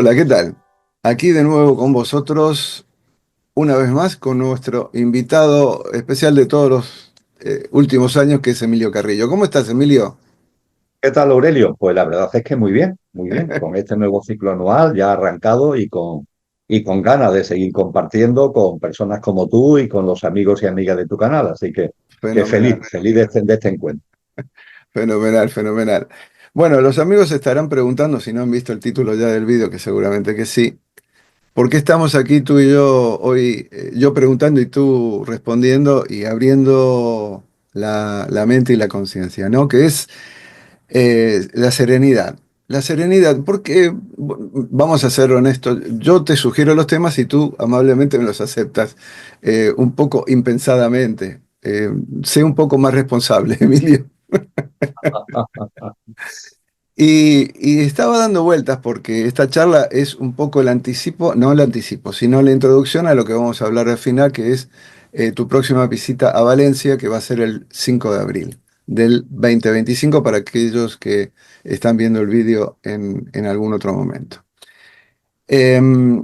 Hola, ¿qué tal? Aquí de nuevo con vosotros, una vez más, con nuestro invitado especial de todos los últimos años, que es Emilio Carrillo. ¿Cómo estás, Emilio? ¿Qué tal, Aurelio? Pues la verdad es que muy bien, con este nuevo ciclo anual ya arrancado y con ganas de seguir compartiendo con personas como tú y con los amigos y amigas de tu canal. Así que Fenomenal, feliz de este encuentro. fenomenal, fenomenal. Bueno, los amigos se estarán preguntando si no han visto el título ya del vídeo, que seguramente que sí. ¿Por qué estamos aquí tú y yo hoy, yo preguntando y tú respondiendo y abriendo la mente y la conciencia, ¿no? Que es la serenidad. La serenidad, porque vamos a ser honestos, yo te sugiero los temas y tú amablemente me los aceptas, un poco impensadamente. Sé un poco más responsable, Emilio. Y estaba dando vueltas porque esta charla es un poco el anticipo, no el anticipo, sino la introducción a lo que vamos a hablar al final, que es tu próxima visita a Valencia, que va a ser el 5 de abril del 2025 para aquellos que están viendo el vídeo en algún otro momento. Em,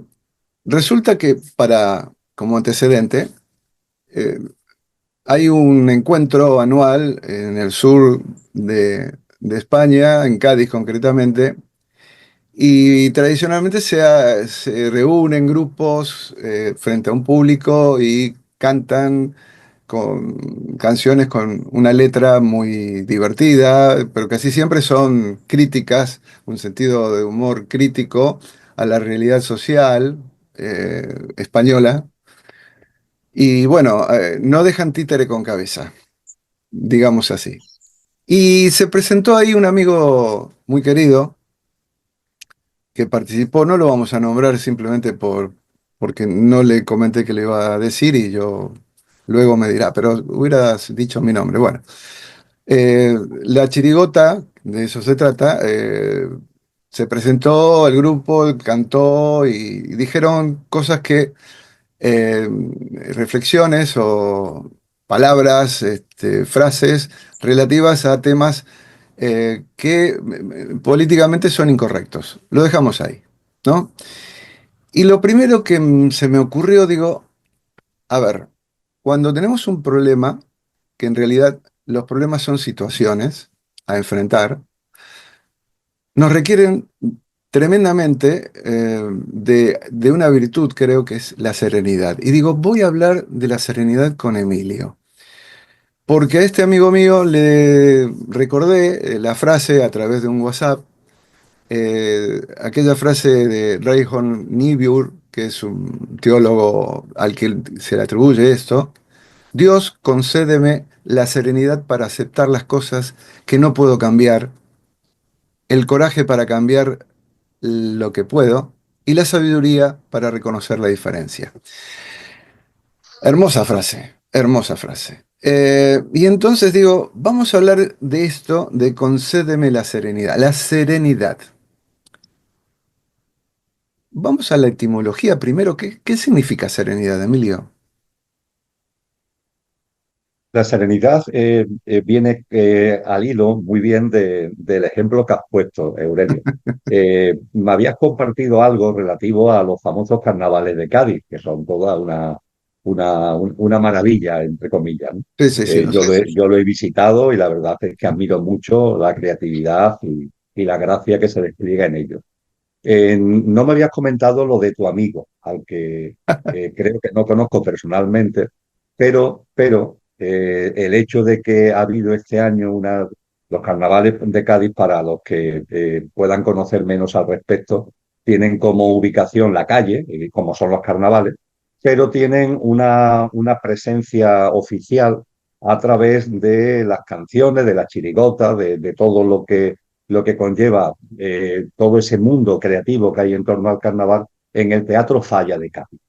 Resulta que como antecedente, eh, hay un encuentro anual en el sur de España, en Cádiz concretamente. Y tradicionalmente se reúnen grupos frente a un público y cantan con canciones con una letra muy divertida, pero casi siempre son críticas, un sentido de humor crítico a la realidad social española. Y bueno, no dejan títere con cabeza, digamos así. Y se presentó ahí un amigo muy querido que participó, no lo vamos a nombrar simplemente porque no le comenté que le iba a decir y yo luego me dirá, pero hubieras dicho mi nombre. Bueno, la chirigota, de eso se trata, se presentó, el grupo cantó y dijeron cosas eh, reflexiones o palabras, frases relativas a temas que políticamente son incorrectos. Lo dejamos ahí, ¿no? Y lo primero que se me ocurrió, digo, a ver, cuando tenemos un problema, que en realidad los problemas son situaciones a enfrentar, nos requieren tremendamente de una virtud, creo que es la serenidad. Y digo, voy a hablar de la serenidad con Emilio. Porque a este amigo mío le recordé la frase a través de un WhatsApp, aquella frase de Reinhold Niebuhr, que es un teólogo al que se le atribuye esto: Dios, concédeme la serenidad para aceptar las cosas que no puedo cambiar, el coraje para cambiar lo que puedo y la sabiduría para reconocer la diferencia. Hermosa frase, hermosa frase. Y entonces digo, vamos a hablar de esto, de concédeme la serenidad. La serenidad. Vamos a la etimología primero. ¿Qué significa serenidad, Emilio? La serenidad viene al hilo muy bien del ejemplo que has puesto, Aurelio. Me habías compartido algo relativo a los famosos carnavales de Cádiz, que son toda una maravilla, entre comillas, ¿no? Sí, sí, sí, Yo lo he visitado y la verdad es que admiro mucho la creatividad y la gracia que se despliega en ellos. No me habías comentado lo de tu amigo, al que creo que no conozco personalmente, pero el hecho de que ha habido este año los carnavales de Cádiz, para los que puedan conocer menos al respecto, tienen como ubicación la calle, como son los carnavales, pero tienen una presencia oficial a través de las canciones, de las chirigotas, de todo lo que conlleva todo ese mundo creativo que hay en torno al carnaval en el Teatro Falla de Cádiz.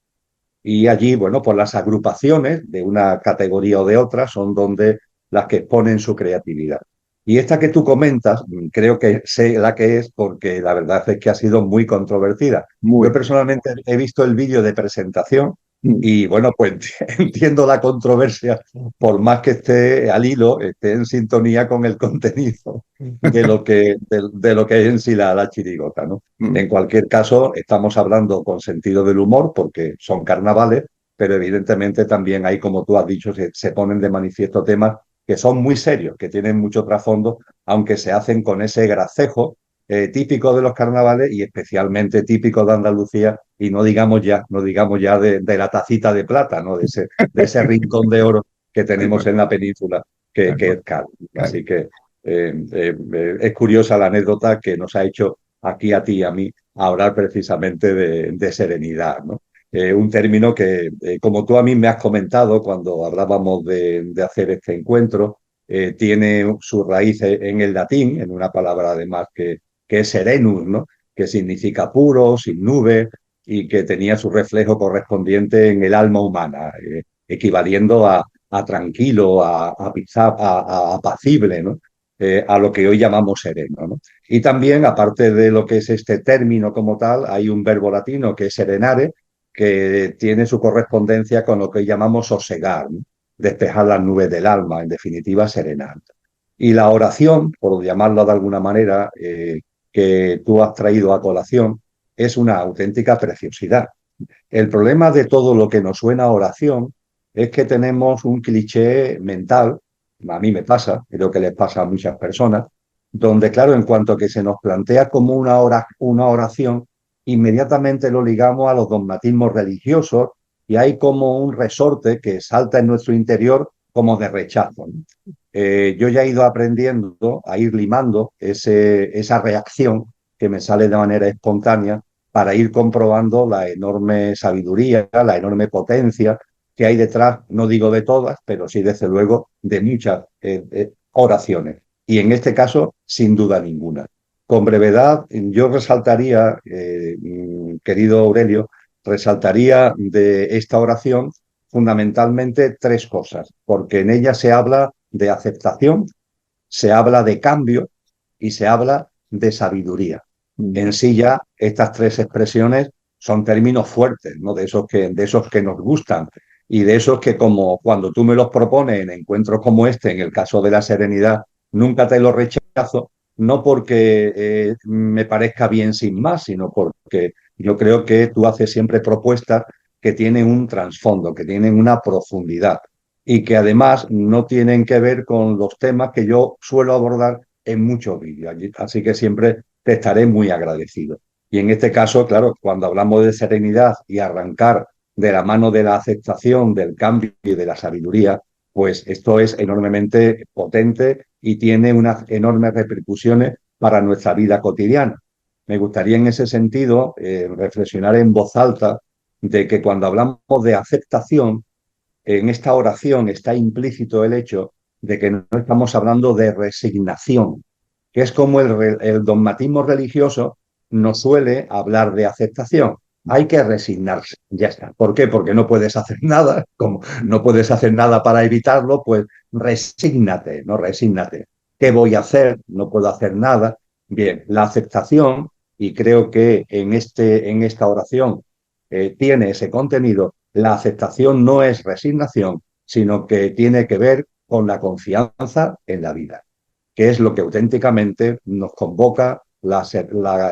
Y allí, bueno, pues las agrupaciones de una categoría o de otra son donde las que exponen su creatividad. Y esta que tú comentas, creo que sé la que es porque la verdad es que ha sido muy controvertida. Yo muy. personalmente he visto el vídeo de presentación Y bueno, pues entiendo la controversia, por más que esté al hilo, esté en sintonía con el contenido de lo que es en sí la chirigota, ¿no? En cualquier caso, estamos hablando con sentido del humor, porque son carnavales, pero evidentemente también hay, como tú has dicho, se ponen de manifiesto temas que son muy serios, que tienen mucho trasfondo, aunque se hacen con ese gracejo típico de los carnavales y especialmente típico de Andalucía, y no digamos ya de la tacita de plata, ¿no? De ese rincón de oro que Tal tenemos cual, en la península, tal que cual, es Cádiz. tal Así que es curiosa la anécdota que nos ha hecho aquí a ti y a mí hablar precisamente de serenidad, ¿no? Un término que, como tú a mí me has comentado cuando hablábamos de hacer este encuentro, tiene su raíz en el latín, en una palabra además que es serenus, ¿no? Que significa puro, sin nube, y que tenía su reflejo correspondiente en el alma humana, equivaliendo a tranquilo, a apacible, ¿no? A lo que hoy llamamos sereno, ¿no? Y también, aparte de lo que es este término como tal, hay un verbo latino que es serenare, que tiene su correspondencia con lo que llamamos sosegar, ¿no? Despejar las nubes del alma, en definitiva, serenar. Y la oración, por llamarlo de alguna manera, que tú has traído a colación, es una auténtica preciosidad. El problema de todo lo que nos suena a oración es que tenemos un cliché mental, a mí me pasa, creo que les pasa a muchas personas, donde, claro, en cuanto que se nos plantea como una oración, inmediatamente lo ligamos a los dogmatismos religiosos y hay como un resorte que salta en nuestro interior como de rechazo, ¿no? Yo ya he ido aprendiendo a ir limando esa reacción que me sale de manera espontánea para ir comprobando la enorme sabiduría, la enorme potencia que hay detrás, no digo de todas, pero sí desde luego de muchas oraciones. Y en este caso, sin duda ninguna. Con brevedad, yo resaltaría, querido Aurelio, resaltaría de esta oración fundamentalmente tres cosas, porque en ella se habla de aceptación, se habla de cambio y se habla de sabiduría. En sí ya estas tres expresiones son términos fuertes, ¿no? De esos que nos gustan y de esos que como cuando tú me los propones en encuentros como este, en el caso de la serenidad, nunca te los rechazo, no porque me parezca bien sin más, sino porque yo creo que tú haces siempre propuestas que tienen un trasfondo, que tienen una profundidad y que además no tienen que ver con los temas que yo suelo abordar en muchos vídeos. Así que siempre te estaré muy agradecido. Y en este caso, claro, cuando hablamos de serenidad y arrancar de la mano de la aceptación, del cambio y de la sabiduría, pues esto es enormemente potente y tiene unas enormes repercusiones para nuestra vida cotidiana. Me gustaría en ese sentido reflexionar en voz alta de que cuando hablamos de aceptación, en esta oración está implícito el hecho de que no estamos hablando de resignación, que es como el dogmatismo religioso nos suele hablar de aceptación. Hay que resignarse, ya está. ¿Por qué? Porque no puedes hacer nada, como no puedes hacer nada para evitarlo, pues resígnate, no resígnate. ¿Qué voy a hacer? No puedo hacer nada. Bien, la aceptación, y creo que en esta oración tiene ese contenido, la aceptación no es resignación, sino que tiene que ver con la confianza en la vida, que es lo que auténticamente nos convoca la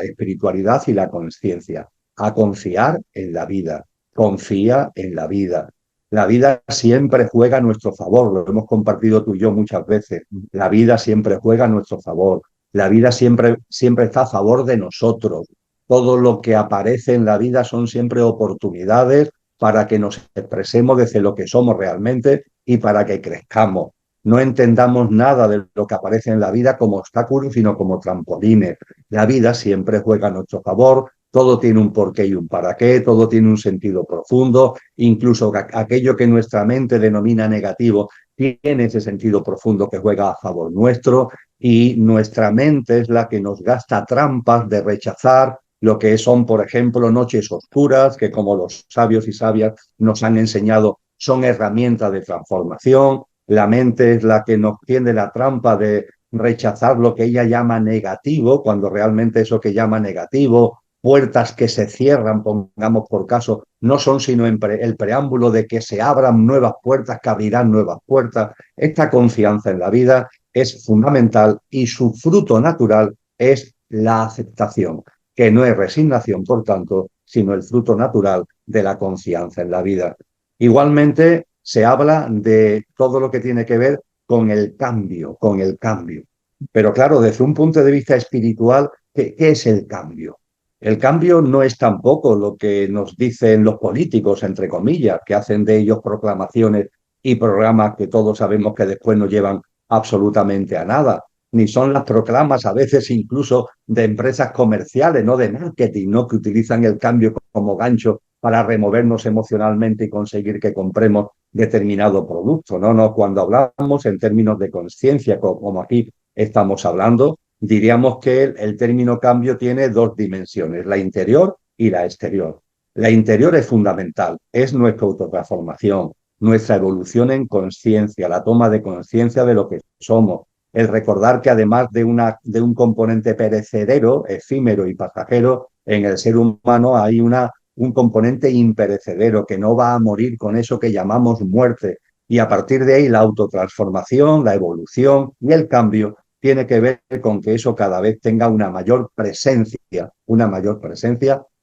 espiritualidad y la conciencia, a confiar en la vida. Confía en la vida. La vida siempre juega a nuestro favor, lo hemos compartido tú y yo muchas veces. La vida siempre juega a nuestro favor. La vida siempre está a favor de nosotros. Todo lo que aparece en la vida son siempre oportunidades para que nos expresemos desde lo que somos realmente y para que crezcamos. No entendamos nada de lo que aparece en la vida como obstáculos, sino como trampolines. La vida siempre juega a nuestro favor, todo tiene un porqué y un para qué, todo tiene un sentido profundo, incluso aquello que nuestra mente denomina negativo tiene ese sentido profundo que juega a favor nuestro y nuestra mente es la que nos gasta trampas de rechazar lo que son, por ejemplo, noches oscuras, que como los sabios y sabias nos han enseñado, son herramientas de transformación. La mente es la que nos tiende la trampa de rechazar lo que ella llama negativo, cuando realmente eso que llama negativo puertas que se cierran, pongamos por caso, no son sino el preámbulo de que se abran nuevas puertas, que abrirán nuevas puertas. Esta confianza en la vida es fundamental y su fruto natural es la aceptación, que no es resignación, por tanto, sino el fruto natural de la confianza en la vida. Igualmente, se habla de todo lo que tiene que ver con el cambio, con el cambio. Pero claro, desde un punto de vista espiritual, ¿qué es el cambio? El cambio no es tampoco lo que nos dicen los políticos, entre comillas, que hacen de ellos proclamaciones y programas que todos sabemos que después no llevan absolutamente a nada, ni son las proclamas a veces incluso de empresas comerciales, no de marketing, ¿no? Que utilizan el cambio como gancho para removernos emocionalmente y conseguir que compremos determinado producto, ¿no? No, cuando hablamos en términos de conciencia, como aquí estamos hablando, diríamos que el término cambio tiene dos dimensiones, la interior y la exterior. La interior es fundamental, es nuestra autotransformación, nuestra evolución en conciencia, la toma de conciencia de lo que somos, el recordar que además de un componente perecedero, efímero y pasajero, en el ser humano hay un componente imperecedero que no va a morir con eso que llamamos muerte. Y a partir de ahí la autotransformación, la evolución y el cambio tiene que ver con que eso cada vez tenga una mayor presencia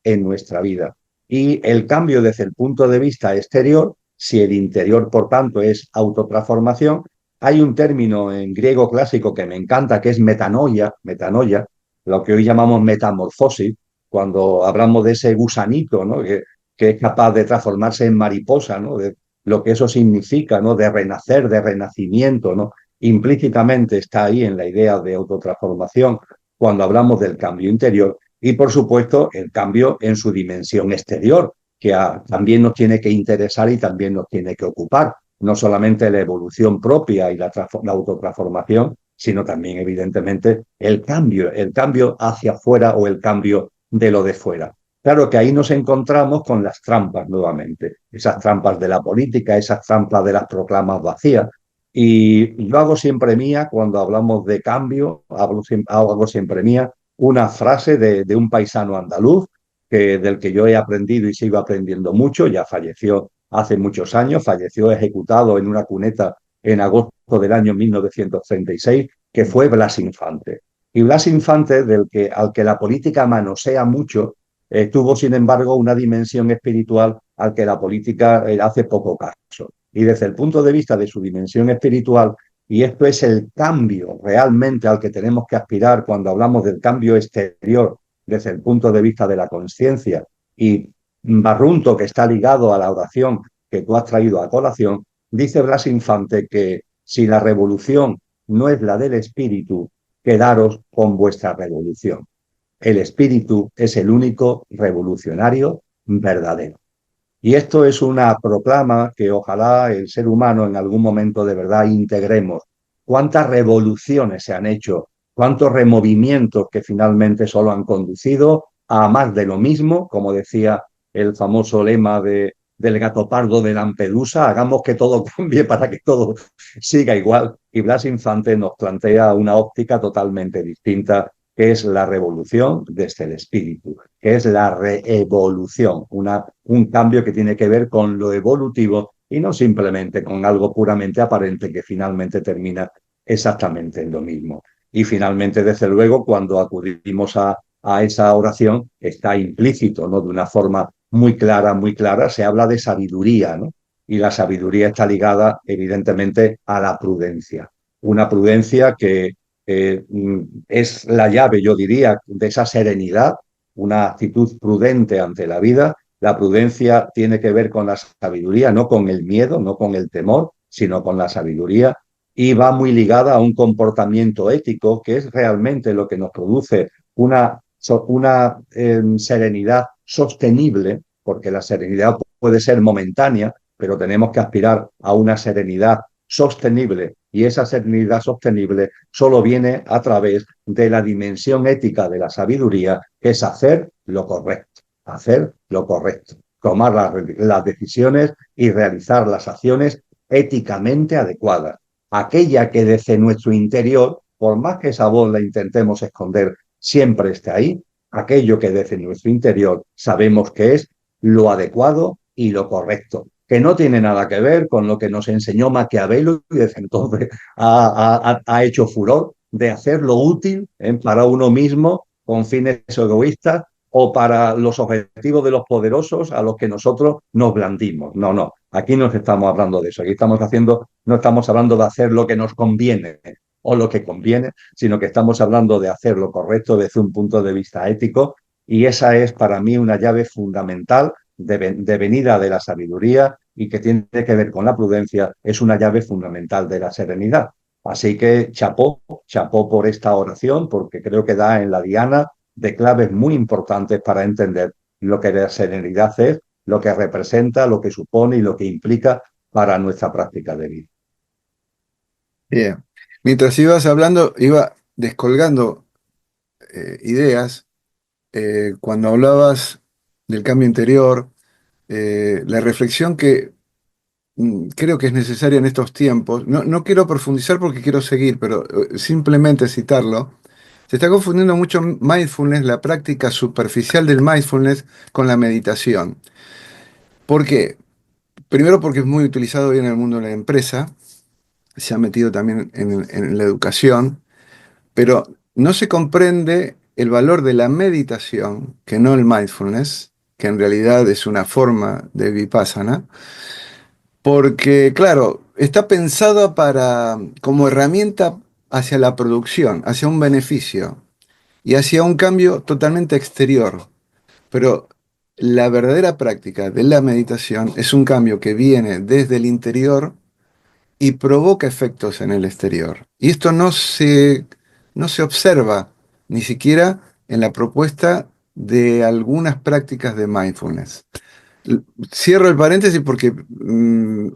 en nuestra vida. Y el cambio desde el punto de vista exterior, si el interior, por tanto, es autotransformación, hay un término en griego clásico que me encanta, que es metanoia, lo que hoy llamamos metamorfosis, cuando hablamos de ese gusanito, ¿no? que es capaz de transformarse en mariposa, ¿no? De lo que eso significa, ¿no? De renacer, de renacimiento, ¿no? Implícitamente está ahí en la idea de autotransformación cuando hablamos del cambio interior y, por supuesto, el cambio en su dimensión exterior, que también nos tiene que interesar y también nos tiene que ocupar. No solamente la evolución propia y la autotransformación, sino también, evidentemente, el cambio hacia afuera o el cambio de lo de fuera. Claro que ahí nos encontramos con las trampas nuevamente, esas trampas de la política, esas trampas de las proclamas vacías. Y yo hago siempre mía, cuando hablamos de cambio, hago siempre mía una frase de un paisano andaluz del que yo he aprendido y sigo aprendiendo mucho, ya falleció hace muchos años, falleció ejecutado en una cuneta en agosto del año 1936, que fue Blas Infante. Y Blas Infante, al que la política manosea mucho, tuvo, sin embargo, una dimensión espiritual al que la política hace poco caso. Y desde el punto de vista de su dimensión espiritual, y esto es el cambio realmente al que tenemos que aspirar cuando hablamos del cambio exterior desde el punto de vista de la conciencia, y Barrunto, que está ligado a la oración que tú has traído a colación, dice Blas Infante que si la revolución no es la del espíritu, quedaros con vuestra revolución. El espíritu es el único revolucionario verdadero. Y esto es una proclama que ojalá el ser humano en algún momento de verdad integremos. ¿Cuántas revoluciones se han hecho? ¿Cuántos removimientos que finalmente solo han conducido a más de lo mismo? Como decía el famoso lema del gato pardo de Lampedusa, hagamos que todo cambie para que todo siga igual. Y Blas Infante nos plantea una óptica totalmente distinta, que es la revolución desde el espíritu, que es la reevolución, un cambio que tiene que ver con lo evolutivo y no simplemente con algo puramente aparente que finalmente termina exactamente en lo mismo. Y finalmente, desde luego, cuando acudimos a esa oración, está implícito, ¿no? De una forma muy clara, se habla de sabiduría, ¿no? Y la sabiduría está ligada, evidentemente, a la prudencia. Una prudencia que es la llave, yo diría, de esa serenidad, una actitud prudente ante la vida. La prudencia tiene que ver con la sabiduría, no con el miedo, no con el temor, sino con la sabiduría, y va muy ligada a un comportamiento ético, que es realmente lo que nos produce una serenidad sostenible, porque la serenidad puede ser momentánea, pero tenemos que aspirar a una serenidad sostenible, y esa serenidad sostenible solo viene a través de la dimensión ética de la sabiduría, que es hacer lo correcto, tomar las decisiones y realizar las acciones éticamente adecuadas. Aquella que desde nuestro interior, por más que esa voz la intentemos esconder, siempre esté ahí, aquello que desde nuestro interior sabemos que es lo adecuado y lo correcto, que no tiene nada que ver con lo que nos enseñó Maquiavelo y desde entonces ha hecho furor de hacer lo útil para uno mismo con fines egoístas o para los objetivos de los poderosos a los que nosotros nos blandimos. No, no, aquí no estamos hablando de eso, aquí no estamos hablando de hacer lo que nos conviene o lo que conviene, sino que estamos hablando de hacer lo correcto desde un punto de vista ético y esa es para mí una llave fundamental de venida de la sabiduría y que tiene que ver con la prudencia, es una llave fundamental de la serenidad. Así que chapó por esta oración, porque creo que da en la diana de claves muy importantes para entender lo que la serenidad es, lo que representa, lo que supone y lo que implica para nuestra práctica de vida. Bien. Mientras ibas hablando, iba descolgando ideas. Cuando hablabas del cambio interior, la reflexión que creo que es necesaria en estos tiempos, no quiero profundizar porque quiero seguir, pero simplemente citarlo, se está confundiendo mucho mindfulness, la práctica superficial del mindfulness, con la meditación. ¿Por qué? Primero porque es muy utilizado hoy en el mundo de la empresa, se ha metido también en la educación, pero no se comprende el valor de la meditación, que no el mindfulness, que en realidad es una forma de vipassana, porque claro, está pensada como herramienta hacia la producción, hacia un beneficio y hacia un cambio totalmente exterior. Pero la verdadera práctica de la meditación es un cambio que viene desde el interior y provoca efectos en el exterior. Y esto no se observa ni siquiera en la propuesta de algunas prácticas de mindfulness. L- Cierro el paréntesis porque Pero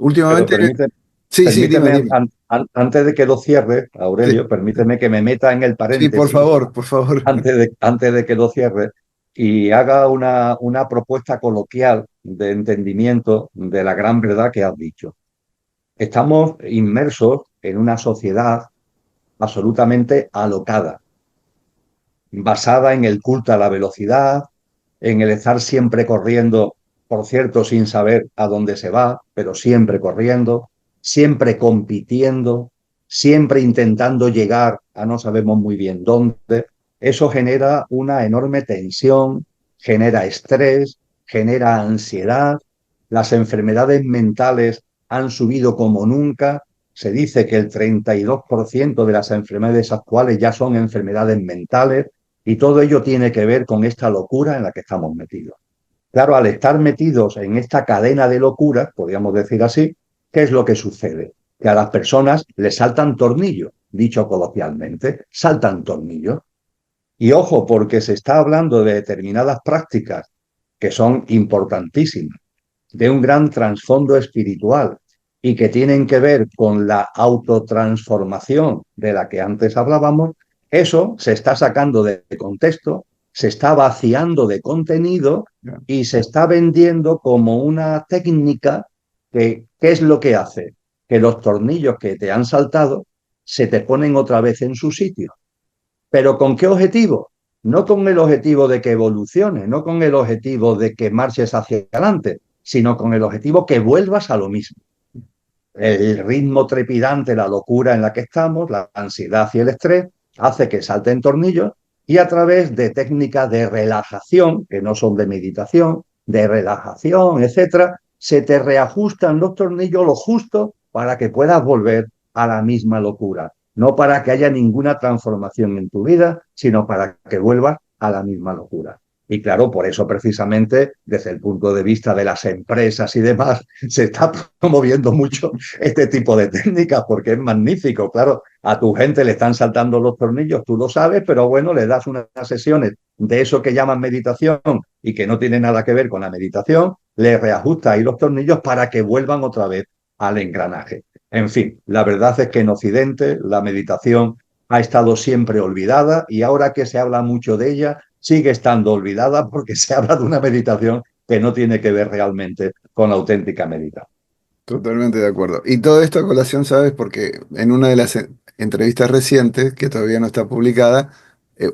últimamente... Sí, sí, dime, permíteme, dime. antes de que lo cierre, Sí, Aurelio, permíteme que me meta en el sí, por paréntesis favor, por favor. antes de que lo cierre y haga una propuesta coloquial de entendimiento de la gran verdad que has dicho. Estamos inmersos en una sociedad absolutamente alocada, basada en el culto a la velocidad, en el estar siempre corriendo, por cierto, sin saber a dónde se va, pero siempre corriendo, siempre compitiendo, siempre intentando llegar a no sabemos muy bien dónde. Eso genera una enorme tensión, genera estrés, genera ansiedad. Las enfermedades mentales han subido como nunca. Se dice que el 32% de las enfermedades actuales ya son enfermedades mentales y todo ello tiene que ver con esta locura en la que estamos metidos. Claro, al estar metidos en esta cadena de locuras, podríamos decir así, ¿qué es lo que sucede? Que a las personas les saltan tornillos, dicho coloquialmente, saltan tornillos. Y ojo, porque se está hablando de determinadas prácticas que son importantísimas, de un gran trasfondo espiritual y que tienen que ver con la autotransformación de la que antes hablábamos, eso se está sacando de contexto, se está vaciando de contenido y se está vendiendo como una técnica que, ¿qué es lo que hace? Que los tornillos que te han saltado se te ponen otra vez en su sitio. ¿Pero con qué objetivo? No con el objetivo de que evolucione, no con el objetivo de que marches hacia adelante, sino con el objetivo que vuelvas a lo mismo. El ritmo trepidante, la locura en la que estamos, la ansiedad y el estrés, hace que salten tornillos y a través de técnicas de relajación, que no son de meditación, de relajación, etcétera, se te reajustan los tornillos lo justo para que puedas volver a la misma locura. No para que haya ninguna transformación en tu vida, sino para que vuelvas a la misma locura. Y claro, por eso precisamente, desde el punto de vista de las empresas y demás, se está promoviendo mucho este tipo de técnicas porque es magnífico. Claro, a tu gente le están saltando los tornillos, tú lo sabes, pero bueno, le das unas sesiones de eso que llaman meditación y que no tiene nada que ver con la meditación, le reajusta ahí los tornillos para que vuelvan otra vez al engranaje. En fin, la verdad es que en Occidente la meditación ha estado siempre olvidada y ahora que se habla mucho de ella, sigue estando olvidada porque se habla de una meditación que no tiene que ver realmente con la auténtica meditación. Totalmente de acuerdo. Y todo esto a colación, ¿sabes? Porque en una de las entrevistas recientes, que todavía no está publicada,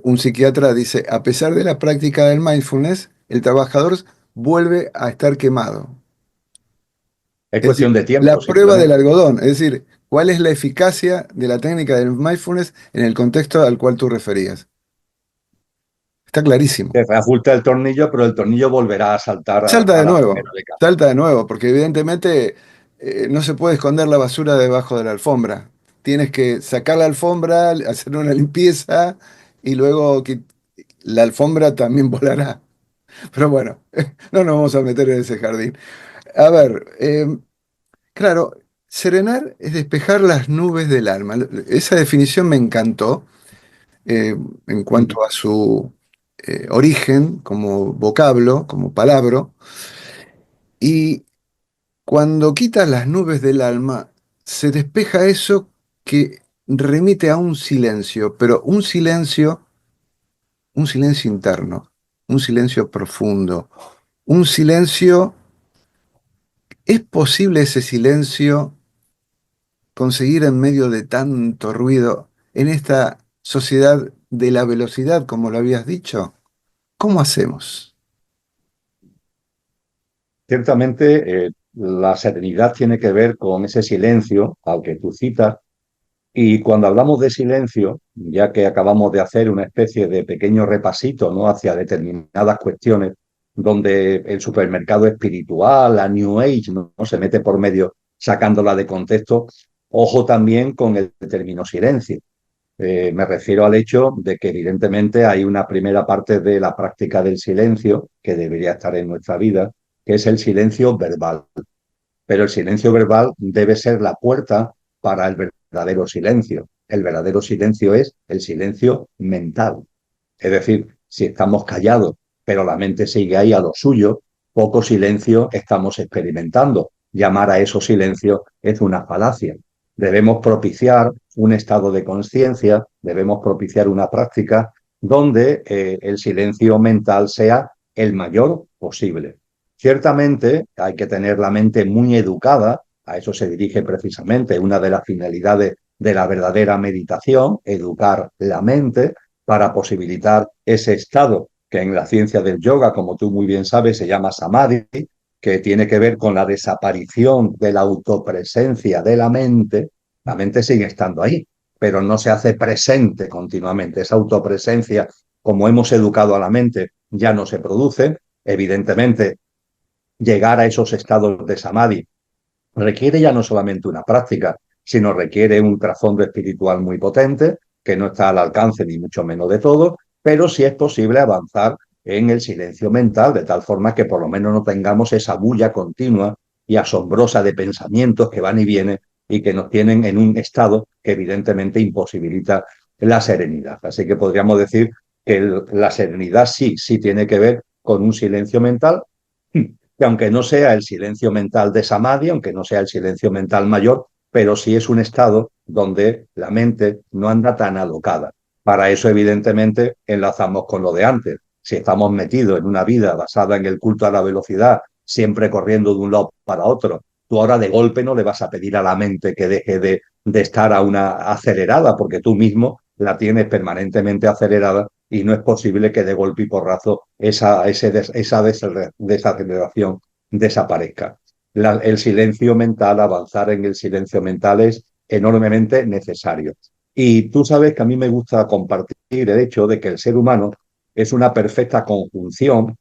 Un psiquiatra dice, a pesar de la práctica del mindfulness, el trabajador vuelve a estar quemado. Es Es cuestión decir, de tiempo, la prueba del simplemente. algodón, es decir, cuál es la eficacia de la técnica del mindfulness en el contexto al cual tú referías. Está clarísimo. Te reajusta el tornillo, pero el tornillo volverá a saltar Salta a de la primera nuevo, de cambio. salta de nuevo, porque evidentemente no se puede esconder la basura debajo de la alfombra. Tienes que sacar la alfombra, hacer una limpieza y luego la alfombra también volará. Pero bueno, no nos vamos a meter en ese jardín. A ver, claro, serenar es despejar las nubes del alma. Esa definición me encantó eh, en Ujú. cuanto a su origen como vocablo, como palabra. Y cuando quitas las nubes del alma, se despeja eso que remite a un silencio, pero un silencio interno, un silencio profundo, un silencio. ¿Es posible ese silencio conseguir en medio de tanto ruido en esta sociedad de la velocidad, como lo habías dicho? ¿Cómo hacemos? Ciertamente, la serenidad tiene que ver con ese silencio al que tú citas. Y cuando hablamos de silencio, ya que acabamos de hacer una especie de pequeño repasito, ¿no?, hacia determinadas cuestiones, donde el supermercado espiritual, la New Age, ¿no?, se mete por medio sacándola de contexto, ojo también con el término silencio. Me refiero al hecho de que evidentemente hay una primera parte de la práctica del silencio que debería estar en nuestra vida, que es el silencio verbal. Pero el silencio verbal debe ser la puerta para el verdadero silencio. El verdadero silencio es el silencio mental. Es decir, si estamos callados, pero la mente sigue ahí a lo suyo, poco silencio estamos experimentando. Llamar a eso silencio es una falacia. Debemos propiciar un estado de conciencia, debemos propiciar una práctica donde el silencio mental sea el mayor posible. Ciertamente hay que tener la mente muy educada, a eso se dirige precisamente una de las finalidades de la verdadera meditación, educar la mente para posibilitar ese estado que en la ciencia del yoga, como tú muy bien sabes, se llama samadhi, que tiene que ver con la desaparición de la autopresencia de la mente. La mente sigue estando ahí, pero no se hace presente continuamente. Esa autopresencia, como hemos educado a la mente, ya no se produce. Evidentemente, llegar a esos estados de samadhi requiere ya no solamente una práctica, sino requiere un trasfondo espiritual muy potente, que no está al alcance ni mucho menos de todo, pero sí es posible avanzar en el silencio mental, de tal forma que por lo menos no tengamos esa bulla continua y asombrosa de pensamientos que van y vienen y que nos tienen en un estado que evidentemente imposibilita la serenidad. Así que podríamos decir que la serenidad sí tiene que ver con un silencio mental, que aunque no sea el silencio mental de Samadhi, aunque no sea el silencio mental mayor, pero sí es un estado donde la mente no anda tan alocada. Para eso, evidentemente, enlazamos con lo de antes. Si estamos metidos en una vida basada en el culto a la velocidad, siempre corriendo de un lado para otro, tú ahora de golpe no le vas a pedir a la mente que deje de estar a una acelerada, porque tú mismo la tienes permanentemente acelerada y no es posible que de golpe y porrazo esa desaceleración desaparezca. El silencio mental, avanzar en el silencio mental es enormemente necesario. Y tú sabes que a mí me gusta compartir el hecho de que el ser humano es una perfecta conjunción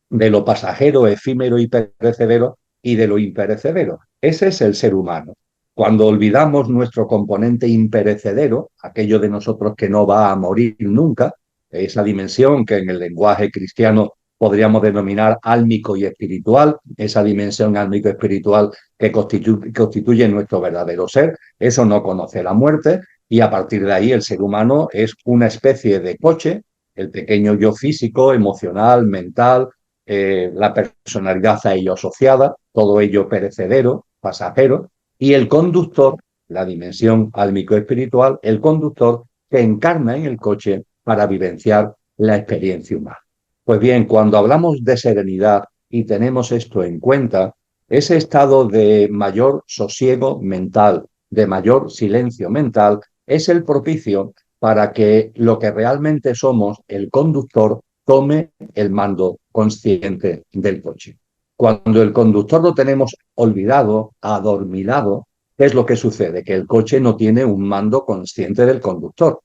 de lo pasajero, efímero y perecedero y de lo imperecedero. Ese es el ser humano. Cuando olvidamos nuestro componente imperecedero, aquello de nosotros que no va a morir nunca, esa dimensión que en el lenguaje cristiano podríamos denominar álmico y espiritual, esa dimensión álmico-espiritual que constituye nuestro verdadero ser, eso no conoce la muerte y a partir de ahí el ser humano es una especie de coche, el pequeño yo físico, emocional, mental, la personalidad a ello asociada, todo ello perecedero, pasajero, y el conductor, la dimensión álmico-espiritual, el conductor que encarna en el coche para vivenciar la experiencia humana. Pues bien, cuando hablamos de serenidad y tenemos esto en cuenta, ese estado de mayor sosiego mental, de mayor silencio mental, es el propicio para que lo que realmente somos, el conductor, tome el mando consciente del coche. Cuando el conductor lo tenemos olvidado, adormilado, ¿qué es lo que sucede? Que el coche no tiene un mando consciente del conductor.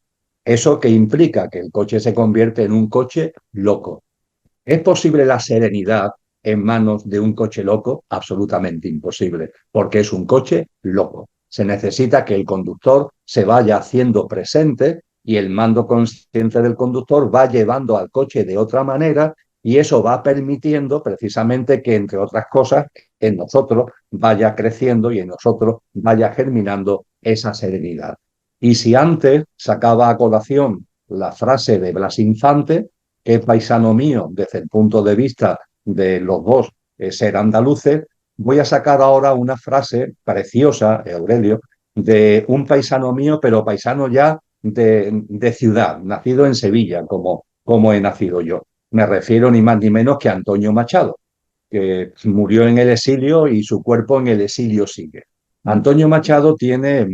¿Eso que implica? Que el coche se convierte en un coche loco. ¿Es posible la serenidad en manos de un coche loco? Absolutamente imposible, porque es un coche loco. Se necesita que el conductor se vaya haciendo presente y el mando consciente del conductor va llevando al coche de otra manera y eso va permitiendo precisamente que, entre otras cosas, en nosotros vaya creciendo y en nosotros vaya germinando esa serenidad. Y si antes sacaba a colación la frase de Blas Infante, que es paisano mío desde el punto de vista de los dos ser andaluces, voy a sacar ahora una frase preciosa, Aurelio, de un paisano mío, pero paisano ya de ciudad, nacido en Sevilla, como he nacido yo. Me refiero ni más ni menos que a Antonio Machado, que murió en el exilio y su cuerpo en el exilio sigue. Antonio Machado tiene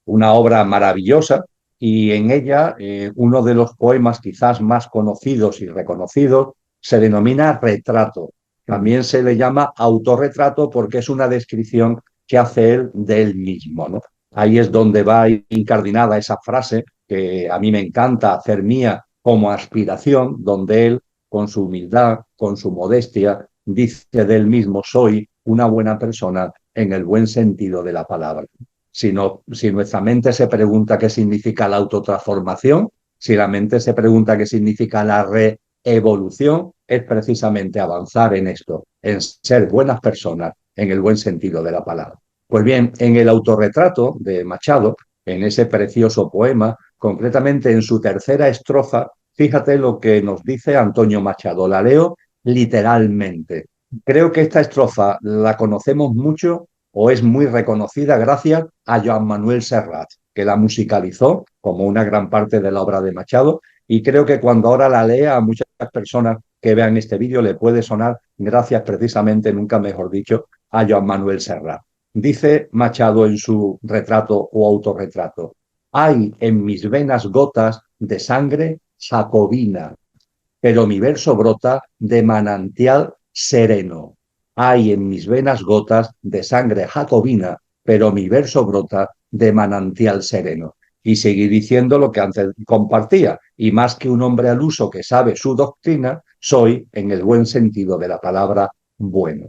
una obra maravillosa y en ella uno de los poemas quizás más conocidos y reconocidos se denomina Retrato. También se le llama autorretrato porque es una descripción que hace él de él mismo, ¿no? Ahí es donde va incardinada esa frase que a mí me encanta hacer mía como aspiración, donde él, con su humildad, con su modestia, dice de él mismo: soy una buena persona en el buen sentido de la palabra. Si nuestra mente se pregunta qué significa la autotransformación, si la mente se pregunta qué significa la reevolución, es precisamente avanzar en esto, en ser buenas personas en el buen sentido de la palabra. Pues bien, en el autorretrato de Machado, en ese precioso poema, concretamente en su tercera estrofa, fíjate lo que nos dice Antonio Machado. La leo literalmente. Creo que esta estrofa la conocemos mucho o es muy reconocida gracias a Joan Manuel Serrat, que la musicalizó como una gran parte de la obra de Machado, y creo que cuando ahora la lea a muchas personas que vean este vídeo le puede sonar gracias precisamente, nunca mejor dicho, a Joan Manuel Serrat. Dice Machado en su retrato o autorretrato: hay en mis venas gotas de sangre jacobina, pero mi verso brota de manantial sereno. Hay en mis venas gotas de sangre jacobina, pero mi verso brota de manantial sereno. Y seguí diciendo lo que antes compartía, y más que un hombre al uso que sabe su doctrina, soy, en el buen sentido de la palabra, bueno.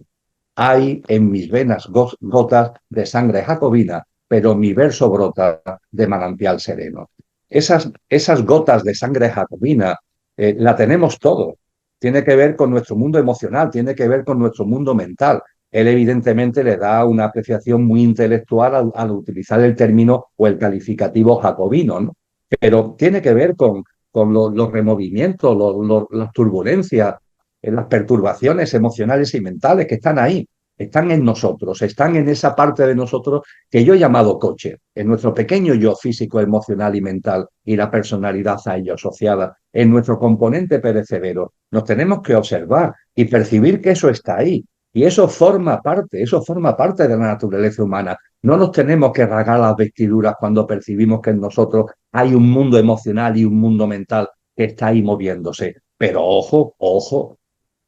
Hay en mis venas gotas de sangre jacobina, pero mi verso brota de manantial sereno. Esas gotas de sangre jacobina la tenemos todos. Tiene que ver con nuestro mundo emocional, tiene que ver con nuestro mundo mental. Él evidentemente le da una apreciación muy intelectual al utilizar el término o el calificativo jacobino, ¿no? Pero tiene que ver con los removimientos, las turbulencias, las perturbaciones emocionales y mentales que están ahí, están en nosotros, están en esa parte de nosotros que yo he llamado coche, en nuestro pequeño yo físico, emocional y mental y la personalidad a ello asociada, en nuestro componente perecedero. Nos tenemos que observar y percibir que eso está ahí. Y eso forma parte de la naturaleza humana. No nos tenemos que rasgar las vestiduras cuando percibimos que en nosotros hay un mundo emocional y un mundo mental que está ahí moviéndose. Pero ojo, ojo,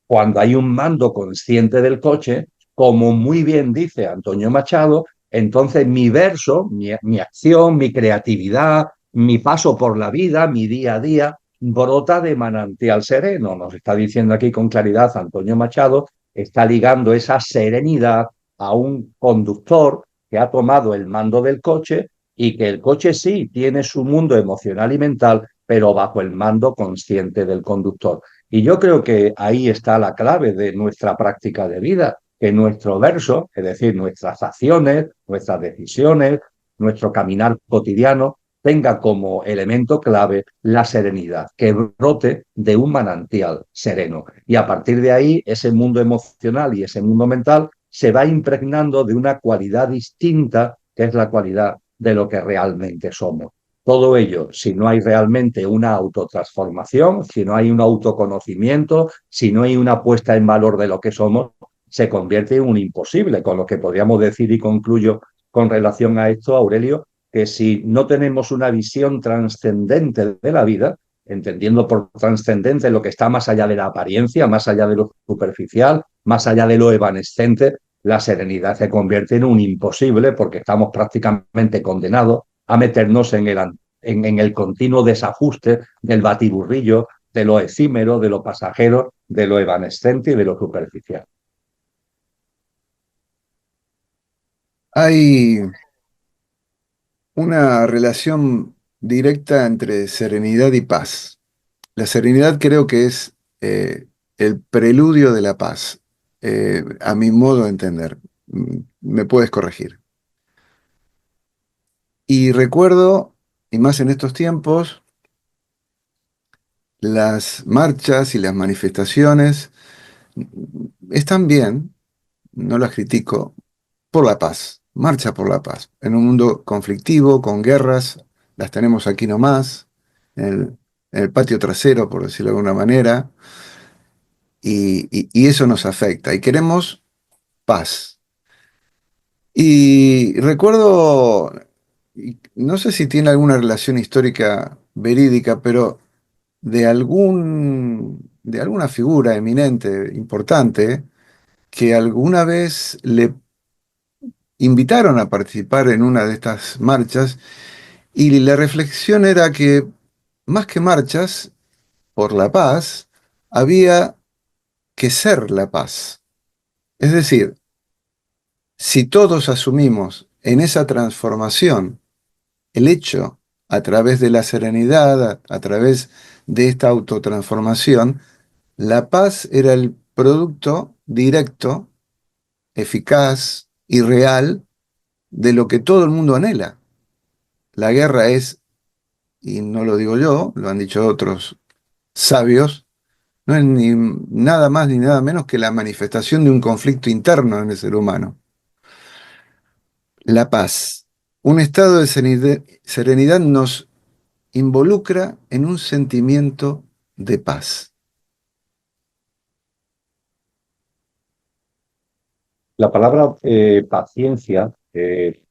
cuando hay un mando consciente del coche, como muy bien dice Antonio Machado, entonces mi verso, mi acción, mi creatividad, mi paso por la vida, mi día a día, brota de manantial sereno. Nos está diciendo aquí con claridad Antonio Machado, está ligando esa serenidad a un conductor que ha tomado el mando del coche y que el coche sí tiene su mundo emocional y mental, pero bajo el mando consciente del conductor. Y yo creo que ahí está la clave de nuestra práctica de vida, que nuestro verso, es decir, nuestras acciones, nuestras decisiones, nuestro caminar cotidiano, tenga como elemento clave la serenidad, que brote de un manantial sereno. Y a partir de ahí, ese mundo emocional y ese mundo mental se va impregnando de una cualidad distinta, que es la cualidad de lo que realmente somos. Todo ello, si no hay realmente una autotransformación, si no hay un autoconocimiento, si no hay una puesta en valor de lo que somos, se convierte en un imposible, con lo que podríamos decir, y concluyo con relación a esto, Aurelio, que si no tenemos una visión trascendente de la vida, entendiendo por trascendente lo que está más allá de la apariencia, más allá de lo superficial, más allá de lo evanescente, la serenidad se convierte en un imposible porque estamos prácticamente condenados a meternos en el continuo desajuste del batiburrillo, de lo efímero, de lo pasajero, de lo evanescente y de lo superficial. Hay una relación directa entre serenidad y paz. La serenidad creo que es el preludio de la paz, a mi modo de entender. Me puedes corregir. Y recuerdo, y más en estos tiempos, las marchas y las manifestaciones están bien, no las critico, por la paz, marcha por la paz. En un mundo conflictivo, con guerras, las tenemos aquí nomás, en en el patio trasero, por decirlo de alguna manera, y eso nos afecta. Y queremos paz. Y recuerdo, y no sé si tiene alguna relación histórica verídica, pero de alguna figura eminente, importante, que alguna vez le invitaron a participar en una de estas marchas y la reflexión era que más que marchas por la paz, había que ser la paz. Es decir, si todos asumimos en esa transformación el hecho a través de la serenidad, a través de esta autotransformación, la paz era el producto directo, eficaz y real de lo que todo el mundo anhela. La guerra es, y no lo digo yo, lo han dicho otros sabios, no es ni nada más ni nada menos que la manifestación de un conflicto interno en el ser humano. La paz. Un estado de serenidad nos involucra en un sentimiento de paz. La palabra paciencia,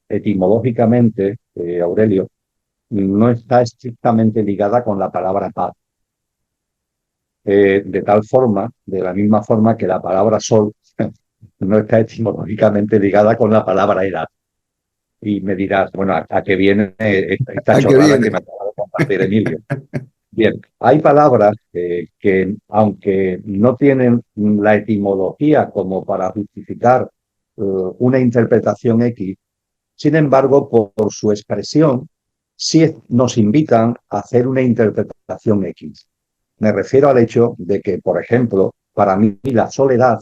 etimológicamente, Aurelio, no está estrictamente ligada con la palabra paz, de tal forma, de la misma forma que la palabra sol no está etimológicamente ligada con la palabra edad. Y me dirás, bueno, ¿a qué viene esta ¿A qué chorrada que viene? me acaba de compartir Emilio? Bien, hay palabras que, aunque no tienen la etimología como para justificar una interpretación X, sin embargo, por su expresión, sí nos invitan a hacer una interpretación X. Me refiero al hecho de que, por ejemplo, para mí la soledad,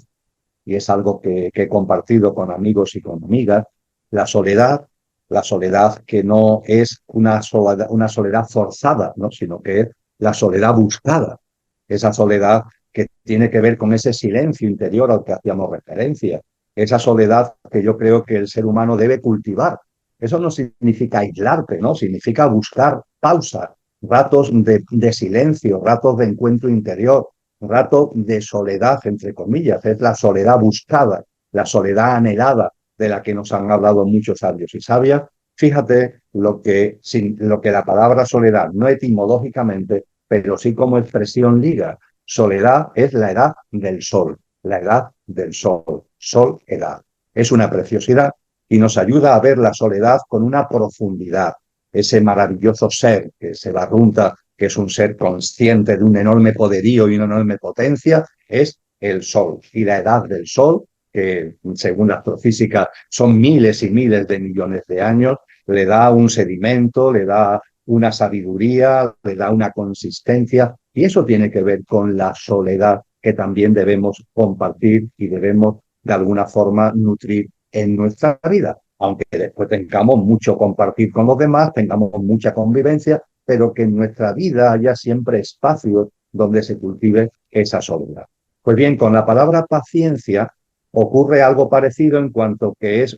y es algo que he compartido con amigos y con amigas, la soledad, la soledad que no es una soledad forzada, ¿no? Sino que es la soledad buscada, esa soledad que tiene que ver con ese silencio interior al que hacíamos referencia, esa soledad que yo creo que el ser humano debe cultivar. Eso no significa aislarte, ¿no? Significa buscar pausa, ratos de silencio, ratos de encuentro interior, rato de soledad, entre comillas, es la soledad buscada, la soledad anhelada de la que nos han hablado muchos sabios y sabias. Fíjate lo que la palabra soledad, no etimológicamente, pero sí como expresión liga. Soledad es la edad del sol, la edad del sol, sol, edad. Es una preciosidad y nos ayuda a ver la soledad con una profundidad, ese maravilloso ser que se barrunta, que es un ser consciente de un enorme poderío y una enorme potencia, es el Sol. Y la edad del Sol, que según la astrofísica son miles y miles de millones de años, le da un sedimento, le da una sabiduría, le da una consistencia, y eso tiene que ver con la soledad que también debemos compartir y debemos de alguna forma nutrir en nuestra vida, aunque después tengamos mucho compartir con los demás, tengamos mucha convivencia, pero que en nuestra vida haya siempre espacios donde se cultive esa soledad. Pues bien, con la palabra paciencia ocurre algo parecido en cuanto que es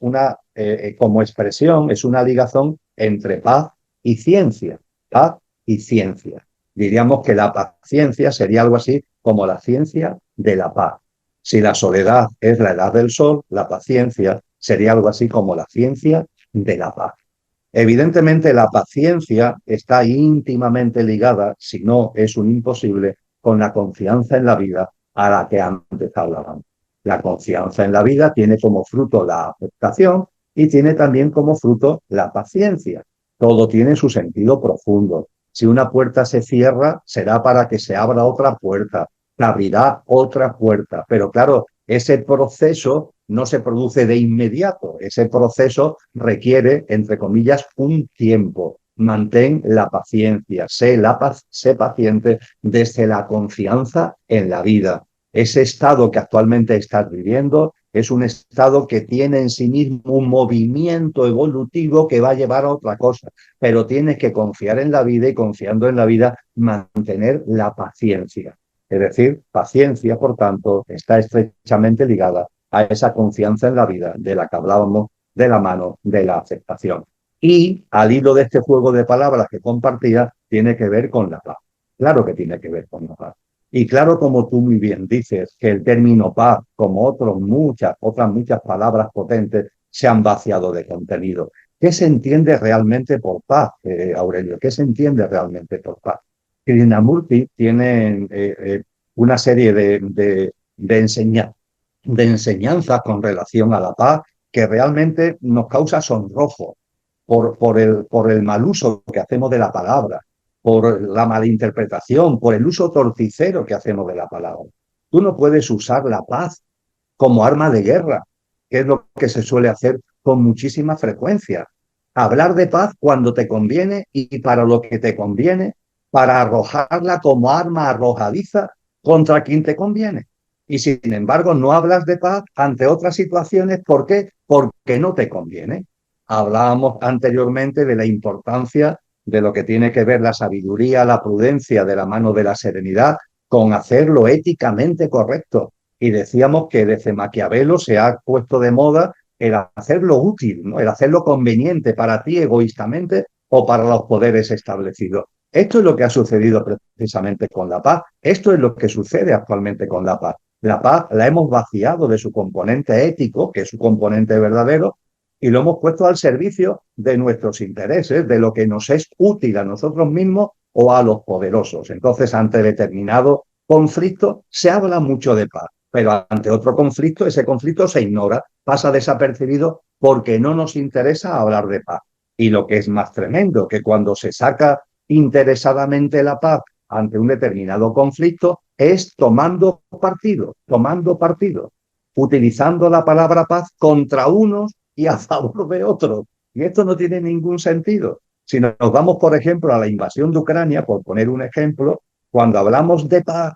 como expresión, es una ligazón entre paz y ciencia. Paz y ciencia. Diríamos que la paciencia sería algo así como la ciencia de la paz. Si la soledad es la edad del sol, la paciencia sería algo así como la ciencia de la paz. Evidentemente, la paciencia está íntimamente ligada, si no es un imposible, con la confianza en la vida a la que antes hablábamos. La confianza en la vida tiene como fruto la aceptación y tiene también como fruto la paciencia. Todo tiene su sentido profundo. Si una puerta se cierra, será para que se abra otra puerta, se abrirá otra puerta. Pero claro, ese proceso no se produce de inmediato. Ese proceso requiere, entre comillas, un tiempo. Mantén la paciencia, sé paciente desde la confianza en la vida. Ese estado que actualmente estás viviendo es un estado que tiene en sí mismo un movimiento evolutivo que va a llevar a otra cosa, pero tienes que confiar en la vida y confiando en la vida mantener la paciencia. Es decir, paciencia, por tanto, está estrechamente ligada a esa confianza en la vida de la que hablábamos de la mano de la aceptación. Y al hilo de este juego de palabras que compartía, tiene que ver con la paz. Claro que tiene que ver con la paz. Y claro, como tú muy bien dices, que el término paz, como otras muchas palabras potentes, se han vaciado de contenido. ¿Qué se entiende realmente por paz, Aurelio? ¿Qué se entiende realmente por paz? Krishnamurti tiene una serie de enseñanzas con relación a la paz que realmente nos causa sonrojo por el mal uso que hacemos de la palabra, por la malinterpretación, por el uso torticero que hacemos de la palabra. Tú no puedes usar la paz como arma de guerra, que es lo que se suele hacer con muchísima frecuencia. Hablar de paz cuando te conviene y para lo que te conviene, para arrojarla como arma arrojadiza contra quien te conviene. Y sin embargo, no hablas de paz ante otras situaciones. ¿Por qué? Porque no te conviene. Hablábamos anteriormente de la importancia de lo que tiene que ver la sabiduría, la prudencia de la mano de la serenidad con hacerlo éticamente correcto. Y decíamos que desde Maquiavelo se ha puesto de moda el hacerlo útil, ¿no? El hacerlo conveniente para ti egoístamente o para los poderes establecidos. Esto es lo que ha sucedido precisamente con la paz. Esto es lo que sucede actualmente con la paz. La paz la hemos vaciado de su componente ético, que es su componente verdadero, y lo hemos puesto al servicio de nuestros intereses, de lo que nos es útil a nosotros mismos o a los poderosos. Entonces, ante determinado conflicto, se habla mucho de paz, pero ante otro conflicto, ese conflicto se ignora, pasa desapercibido porque no nos interesa hablar de paz. Y lo que es más tremendo, que cuando se saca interesadamente la paz ante un determinado conflicto, es tomando partido, utilizando la palabra paz contra unos y a favor de otros. Y esto no tiene ningún sentido. Si nos vamos, por ejemplo, a la invasión de Ucrania, por poner un ejemplo, cuando hablamos de paz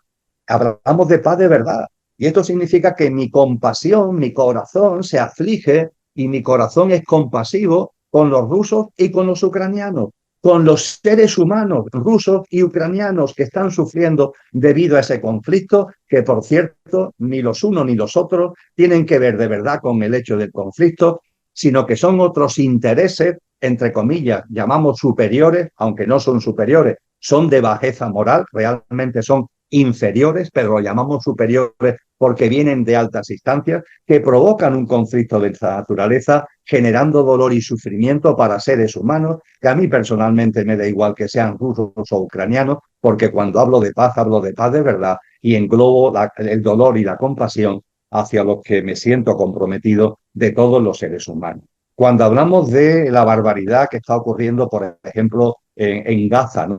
de verdad. Y esto significa que mi compasión, mi corazón se aflige y mi corazón es compasivo con los rusos y con los ucranianos, con los seres humanos rusos y ucranianos que están sufriendo debido a ese conflicto, que por cierto, ni los unos ni los otros tienen que ver de verdad con el hecho del conflicto, sino que son otros intereses, entre comillas, llamamos superiores, aunque no son superiores, son de bajeza moral, realmente son inferiores, pero lo llamamos superiores porque vienen de altas instancias, que provocan un conflicto de esta naturaleza, generando dolor y sufrimiento para seres humanos, que a mí personalmente me da igual que sean rusos o ucranianos, porque cuando hablo de paz de verdad y englobo el dolor y la compasión hacia los que me siento comprometido de todos los seres humanos. Cuando hablamos de la barbaridad que está ocurriendo, por ejemplo, en Gaza, ¿no?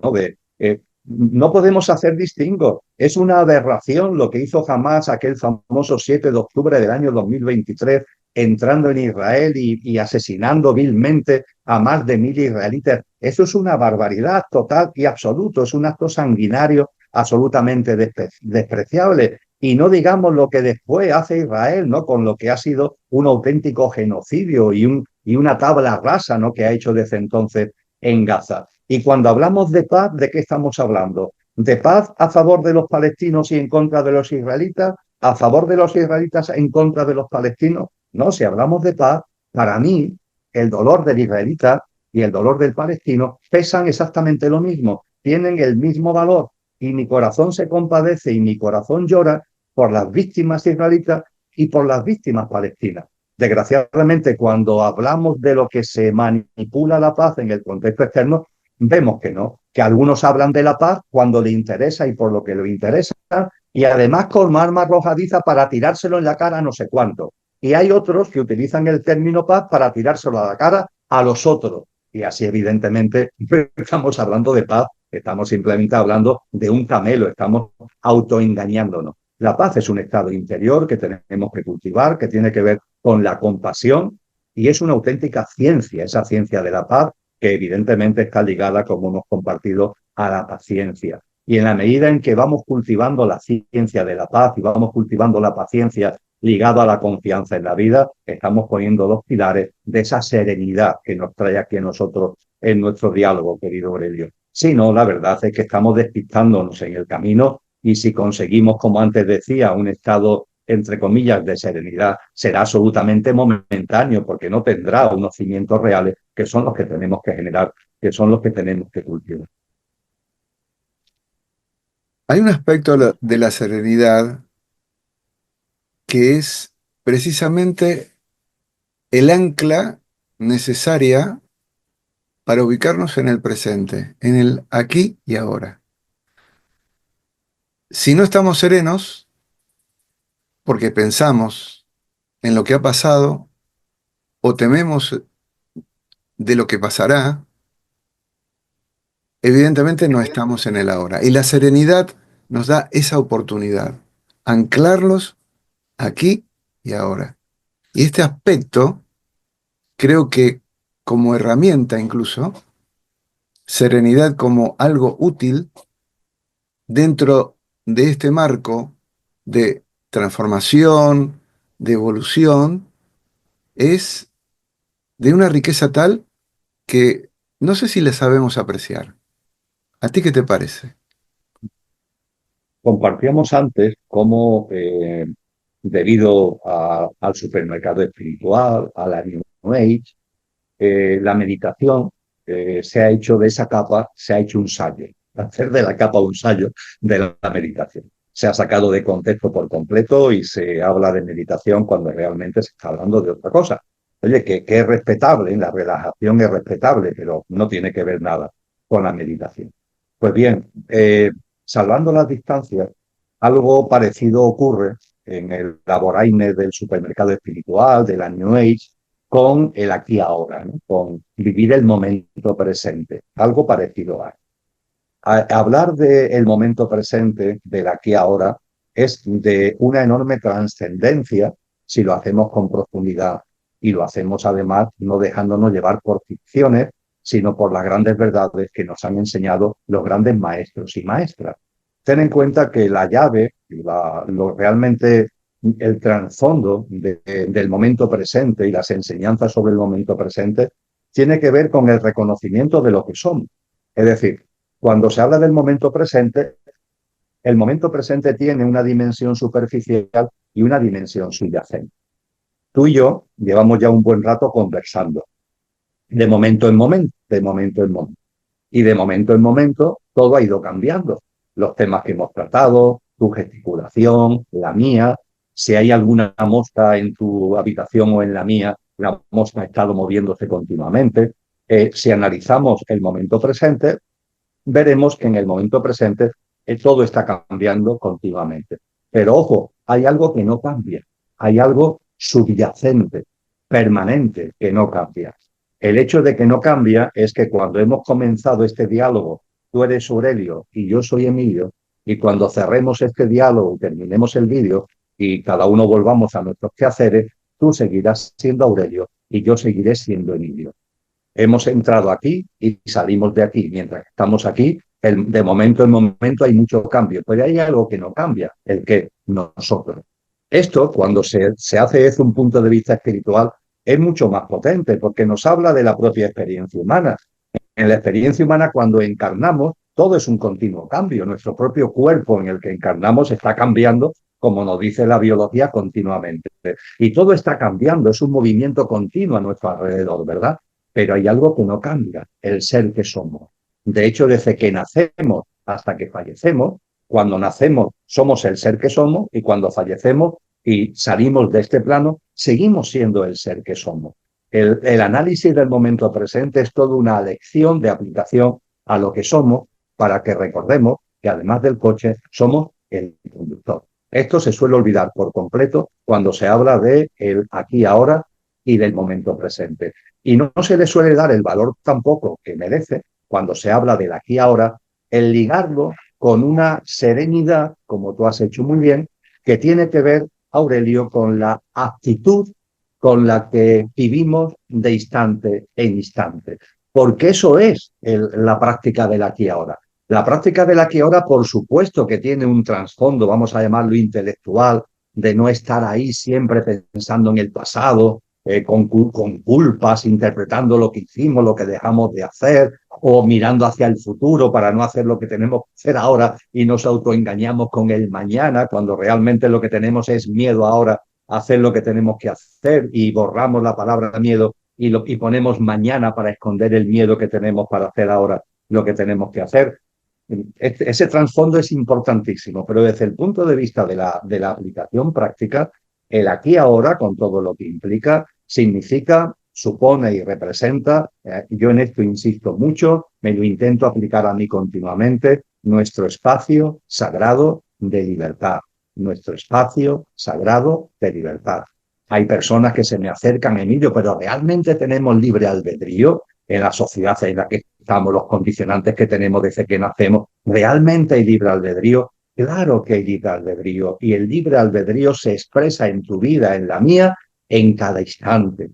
No podemos hacer distingo. Es una aberración lo que hizo Hamás aquel famoso 7 de octubre del año 2023, entrando en Israel y asesinando vilmente a más de 1.000 israelitas. Eso es una barbaridad total y absoluta. Es un acto sanguinario absolutamente despreciable. Y no digamos lo que después hace Israel, ¿no? Con lo que ha sido un auténtico genocidio y una tabla rasa, ¿no? Que ha hecho desde entonces en Gaza. Y cuando hablamos de paz, ¿de qué estamos hablando? ¿De paz a favor de los palestinos y en contra de los israelitas? ¿A favor de los israelitas en contra de los palestinos? No, si hablamos de paz, para mí el dolor del israelita y el dolor del palestino pesan exactamente lo mismo, tienen el mismo valor y mi corazón se compadece y mi corazón llora por las víctimas israelitas y por las víctimas palestinas. Desgraciadamente, cuando hablamos de lo que se manipula la paz en el contexto externo, vemos que no, que algunos hablan de la paz cuando le interesa y por lo que le interesa, y además con arma arrojadiza para tirárselo en la cara a no sé cuánto. Y hay otros que utilizan el término paz para tirárselo a la cara a los otros. Y así, evidentemente, no estamos hablando de paz, estamos simplemente hablando de un camelo, estamos autoengañándonos. La paz es un estado interior que tenemos que cultivar, que tiene que ver con la compasión, y es una auténtica ciencia, esa ciencia de la paz, que evidentemente está ligada, como hemos compartido, a la paciencia. Y en la medida en que vamos cultivando la ciencia de la paz y vamos cultivando la paciencia ligada a la confianza en la vida, estamos poniendo los pilares de esa serenidad que nos trae aquí a nosotros en nuestro diálogo, querido Aurelio. Si no, la verdad es que estamos despistándonos en el camino, y si conseguimos, como antes decía, un estado, entre comillas, de serenidad, será absolutamente momentáneo, porque no tendrá unos cimientos reales que son los que tenemos que generar, que son los que tenemos que cultivar. Hay un aspecto de la serenidad que es precisamente el ancla necesaria para ubicarnos en el presente, en el aquí y ahora. Si no estamos serenos, porque pensamos en lo que ha pasado o tememos de lo que pasará, evidentemente no estamos en el ahora. Y la serenidad nos da esa oportunidad, anclarlos aquí y ahora. Y este aspecto, creo que como herramienta incluso, serenidad como algo útil dentro de este marco de transformación, de evolución, es de una riqueza tal que no sé si la sabemos apreciar. ¿A ti qué te parece? Compartíamos antes cómo, debido al supermercado espiritual, a la New Age, la meditación se ha hecho de esa capa, se ha hecho un sayo, hacer de la capa un sayo de la meditación. Se ha sacado de contexto por completo y se habla de meditación cuando realmente se está hablando de otra cosa. Oye, que es respetable, la relajación es respetable, pero no tiene que ver nada con la meditación. Pues bien, salvando las distancias, algo parecido ocurre en el laboraine del supermercado espiritual, de la New Age, con el aquí ahora, ¿no? Con vivir el momento presente. Algo parecido a hablar del momento presente, del aquí ahora, es de una enorme trascendencia si lo hacemos con profundidad y lo hacemos además no dejándonos llevar por ficciones, sino por las grandes verdades que nos han enseñado los grandes maestros y maestras. Ten en cuenta que la llave, lo realmente el trasfondo del momento presente y las enseñanzas sobre el momento presente tiene que ver con el reconocimiento de lo que somos. Es decir, cuando se habla del momento presente, el momento presente tiene una dimensión superficial y una dimensión subyacente. Tú y yo llevamos ya un buen rato conversando, de momento en momento, de momento en momento. Y de momento en momento todo ha ido cambiando. Los temas que hemos tratado, tu gesticulación, la mía, si hay alguna mosca en tu habitación o en la mía, la mosca ha estado moviéndose continuamente. Si analizamos el momento presente, veremos que en el momento presente todo está cambiando continuamente. Pero ojo, hay algo que no cambia, hay algo subyacente, permanente, que no cambia. El hecho de que no cambia es que cuando hemos comenzado este diálogo, tú eres Aurelio y yo soy Emilio, y cuando cerremos este diálogo, terminemos el vídeo y cada uno volvamos a nuestros quehaceres, tú seguirás siendo Aurelio y yo seguiré siendo Emilio. Hemos entrado aquí y salimos de aquí. Mientras estamos aquí, de momento en momento hay mucho cambio, pero hay algo que no cambia, el que nosotros. Esto, cuando se hace desde un punto de vista espiritual, es mucho más potente porque nos habla de la propia experiencia humana. En la experiencia humana, cuando encarnamos, todo es un continuo cambio. Nuestro propio cuerpo en el que encarnamos está cambiando, como nos dice la biología, continuamente. Y todo está cambiando, es un movimiento continuo a nuestro alrededor, ¿verdad? Pero hay algo que no cambia, el ser que somos. De hecho, desde que nacemos hasta que fallecemos, cuando nacemos somos el ser que somos y cuando fallecemos y salimos de este plano, seguimos siendo el ser que somos. El análisis del momento presente es toda una lección de aplicación a lo que somos para que recordemos que además del coche somos el conductor. Esto se suele olvidar por completo cuando se habla de el aquí ahora y del momento presente. Y no se le suele dar el valor tampoco que merece cuando se habla del aquí ahora, el ligarlo con una serenidad, como tú has hecho muy bien, que tiene que ver, Aurelio, con la actitud con la que vivimos de instante en instante. Porque eso es la práctica del aquí ahora. La práctica del aquí ahora, por supuesto que tiene un trasfondo, vamos a llamarlo intelectual, de no estar ahí siempre pensando en el pasado, con culpas, interpretando lo que hicimos, lo que dejamos de hacer, o mirando hacia el futuro para no hacer lo que tenemos que hacer ahora y nos autoengañamos con el mañana, cuando realmente lo que tenemos es miedo ahora a hacer lo que tenemos que hacer y borramos la palabra miedo y ponemos mañana para esconder el miedo que tenemos para hacer ahora lo que tenemos que hacer. Ese trasfondo es importantísimo, pero desde el punto de vista de la aplicación práctica, el aquí ahora, con todo lo que implica, significa, supone y representa, yo en esto insisto mucho, me lo intento aplicar a mí continuamente, nuestro espacio sagrado de libertad, nuestro espacio sagrado de libertad. Hay personas que se me acercan, Emilio, pero ¿realmente tenemos libre albedrío en la sociedad en la que estamos, los condicionantes que tenemos desde que nacemos? ¿Realmente hay libre albedrío? Claro que hay libre albedrío, y el libre albedrío se expresa en tu vida, en la mía, en cada instante,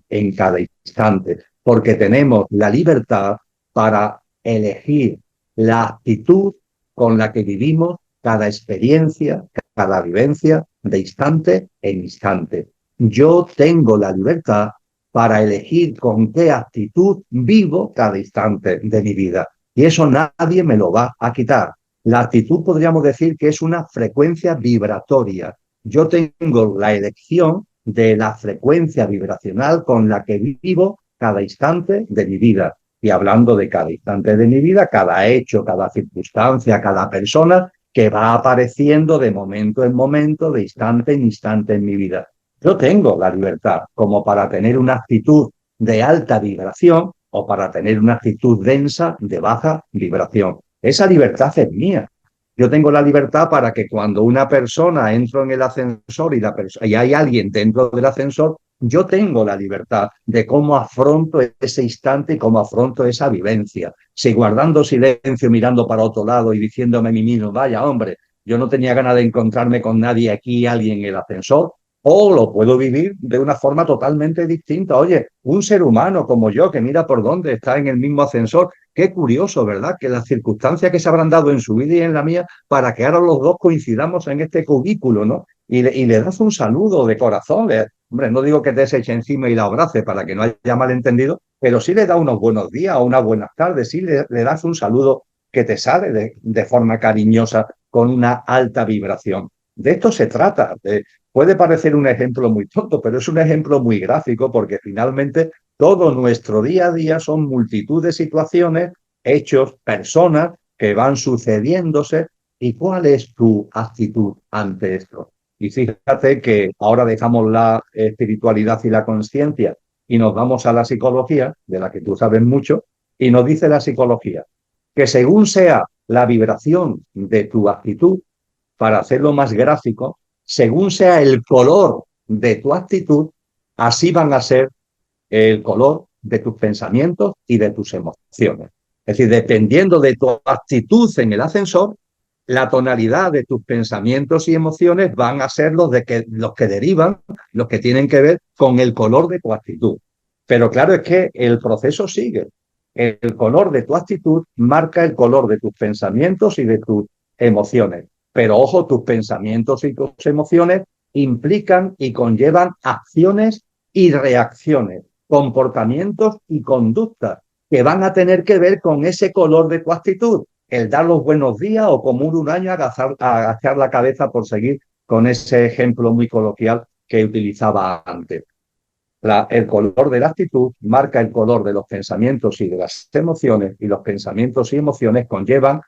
porque tenemos la libertad para elegir la actitud con la que vivimos cada experiencia, cada vivencia, de instante en instante. Yo tengo la libertad para elegir con qué actitud vivo cada instante de mi vida, y eso nadie me lo va a quitar. La actitud podríamos decir que es una frecuencia vibratoria. Yo tengo la elección de la frecuencia vibracional con la que vivo cada instante de mi vida. Y hablando de cada instante de mi vida, cada hecho, cada circunstancia, cada persona que va apareciendo de momento en momento, de instante en instante en mi vida. Yo tengo la libertad como para tener una actitud de alta vibración o para tener una actitud densa de baja vibración. Esa libertad es mía. Yo tengo la libertad para que cuando una persona entra en el ascensor y hay alguien dentro del ascensor, yo tengo la libertad de cómo afronto ese instante y cómo afronto esa vivencia. Si guardando silencio, mirando para otro lado y diciéndome a mí mismo, vaya hombre, yo no tenía ganas de encontrarme con nadie aquí, alguien en el ascensor, o lo puedo vivir de una forma totalmente distinta. Oye, un ser humano como yo que mira por dónde está en el mismo ascensor. Qué curioso, ¿verdad? Que las circunstancias que se habrán dado en su vida y en la mía para que ahora los dos coincidamos en este cubículo, ¿no? Y le das un saludo de corazón. Hombre, no digo que te eche encima y la abrace para que no haya malentendido, pero sí le da unos buenos días o unas buenas tardes, sí le das un saludo que te sale de forma cariñosa con una alta vibración. De esto se trata. Puede parecer un ejemplo muy tonto, pero es un ejemplo muy gráfico porque finalmente todo nuestro día a día son multitud de situaciones, hechos, personas que van sucediéndose. ¿Y cuál es tu actitud ante esto? Y fíjate que ahora dejamos la espiritualidad y la conciencia y nos vamos a la psicología, de la que tú sabes mucho, y nos dice la psicología que según sea la vibración de tu actitud, para hacerlo más gráfico, según sea el color de tu actitud, así van a ser el color de tus pensamientos y de tus emociones. Es decir, dependiendo de tu actitud en el ascensor, la tonalidad de tus pensamientos y emociones van a ser los que derivan, los que tienen que ver con el color de tu actitud. Pero claro, es que el proceso sigue. El color de tu actitud marca el color de tus pensamientos y de tus emociones. Pero ojo, tus pensamientos y tus emociones implican y conllevan acciones y reacciones, comportamientos y conductas que van a tener que ver con ese color de tu actitud. El dar los buenos días o como un año agachar la cabeza, por seguir con ese ejemplo muy coloquial que utilizaba antes. El color de la actitud marca el color de los pensamientos y de las emociones, y los pensamientos y emociones conllevan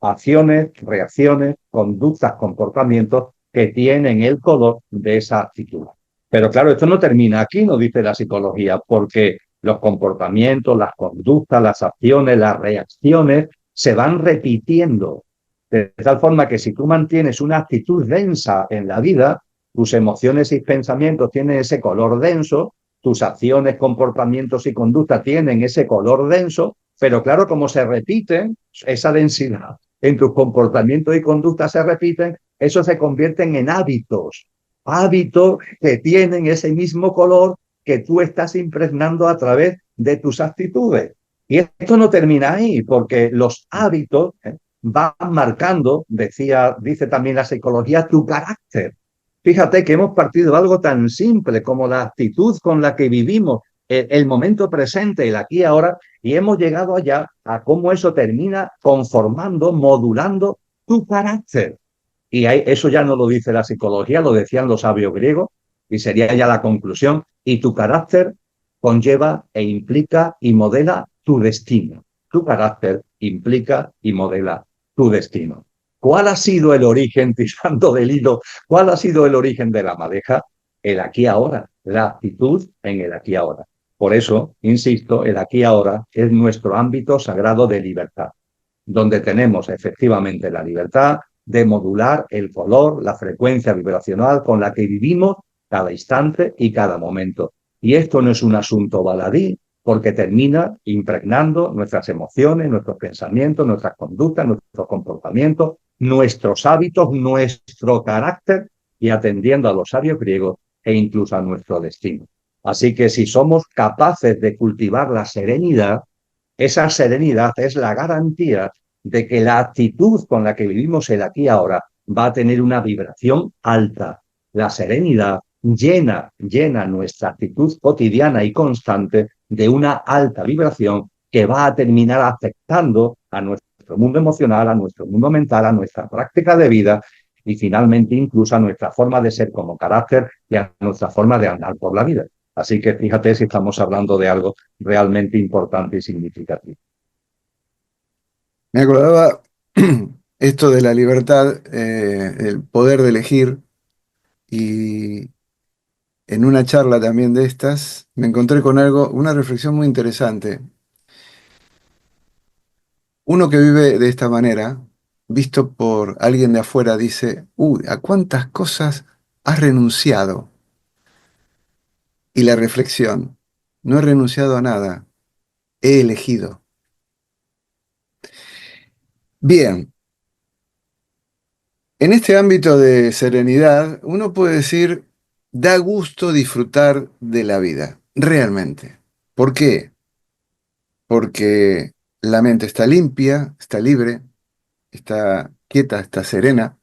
acciones, reacciones, conductas, comportamientos que tienen el color de esa actitud. Pero claro, esto no termina aquí, nos dice la psicología, porque los comportamientos, las conductas, las acciones, las reacciones se van repitiendo. De tal forma que si tú mantienes una actitud densa en la vida, tus emociones y pensamientos tienen ese color denso, tus acciones, comportamientos y conducta tienen ese color denso, pero claro, como se repiten, esa densidad en tus comportamientos y conductas se repiten, eso se convierten en hábitos, hábitos que tienen ese mismo color que tú estás impregnando a través de tus actitudes. Y esto no termina ahí, porque los hábitos van marcando, dice también la psicología, tu carácter. Fíjate que hemos partido de algo tan simple como la actitud con la que vivimos el momento presente, el aquí y ahora, y hemos llegado allá a cómo eso termina conformando, modulando tu carácter. Y eso ya no lo dice la psicología, lo decían los sabios griegos, y sería ya la conclusión. Y tu carácter conlleva e implica y modela tu destino. Tu carácter implica y modela tu destino. ¿Cuál ha sido el origen, tirando del hilo, cuál ha sido el origen de la madeja? El aquí ahora, la actitud en el aquí ahora. Por eso, insisto, el aquí ahora es nuestro ámbito sagrado de libertad, donde tenemos efectivamente la libertad de modular el color, la frecuencia vibracional con la que vivimos cada instante y cada momento. Y esto no es un asunto baladí, porque termina impregnando nuestras emociones, nuestros pensamientos, nuestras conductas, nuestros comportamientos, nuestros hábitos, nuestro carácter y atendiendo a los sabios griegos e incluso a nuestro destino. Así que si somos capaces de cultivar la serenidad, esa serenidad es la garantía de que la actitud con la que vivimos el aquí y ahora va a tener una vibración alta. La serenidad llena nuestra actitud cotidiana y constante de una alta vibración que va a terminar afectando a nuestro mundo emocional, a nuestro mundo mental, a nuestra práctica de vida y finalmente incluso a nuestra forma de ser como carácter y a nuestra forma de andar por la vida. Así que fíjate si estamos hablando de algo realmente importante y significativo. Me acordaba esto de la libertad, el poder de elegir, y en una charla también de estas me encontré con algo, una reflexión muy interesante. Uno que vive de esta manera, visto por alguien de afuera, dice, uy, ¿a cuántas cosas has renunciado? Y la reflexión, no he renunciado a nada, he elegido. Bien, en este ámbito de serenidad, uno puede decir, da gusto disfrutar de la vida, realmente. ¿Por qué? Porque la mente está limpia, está libre, está quieta, está serena.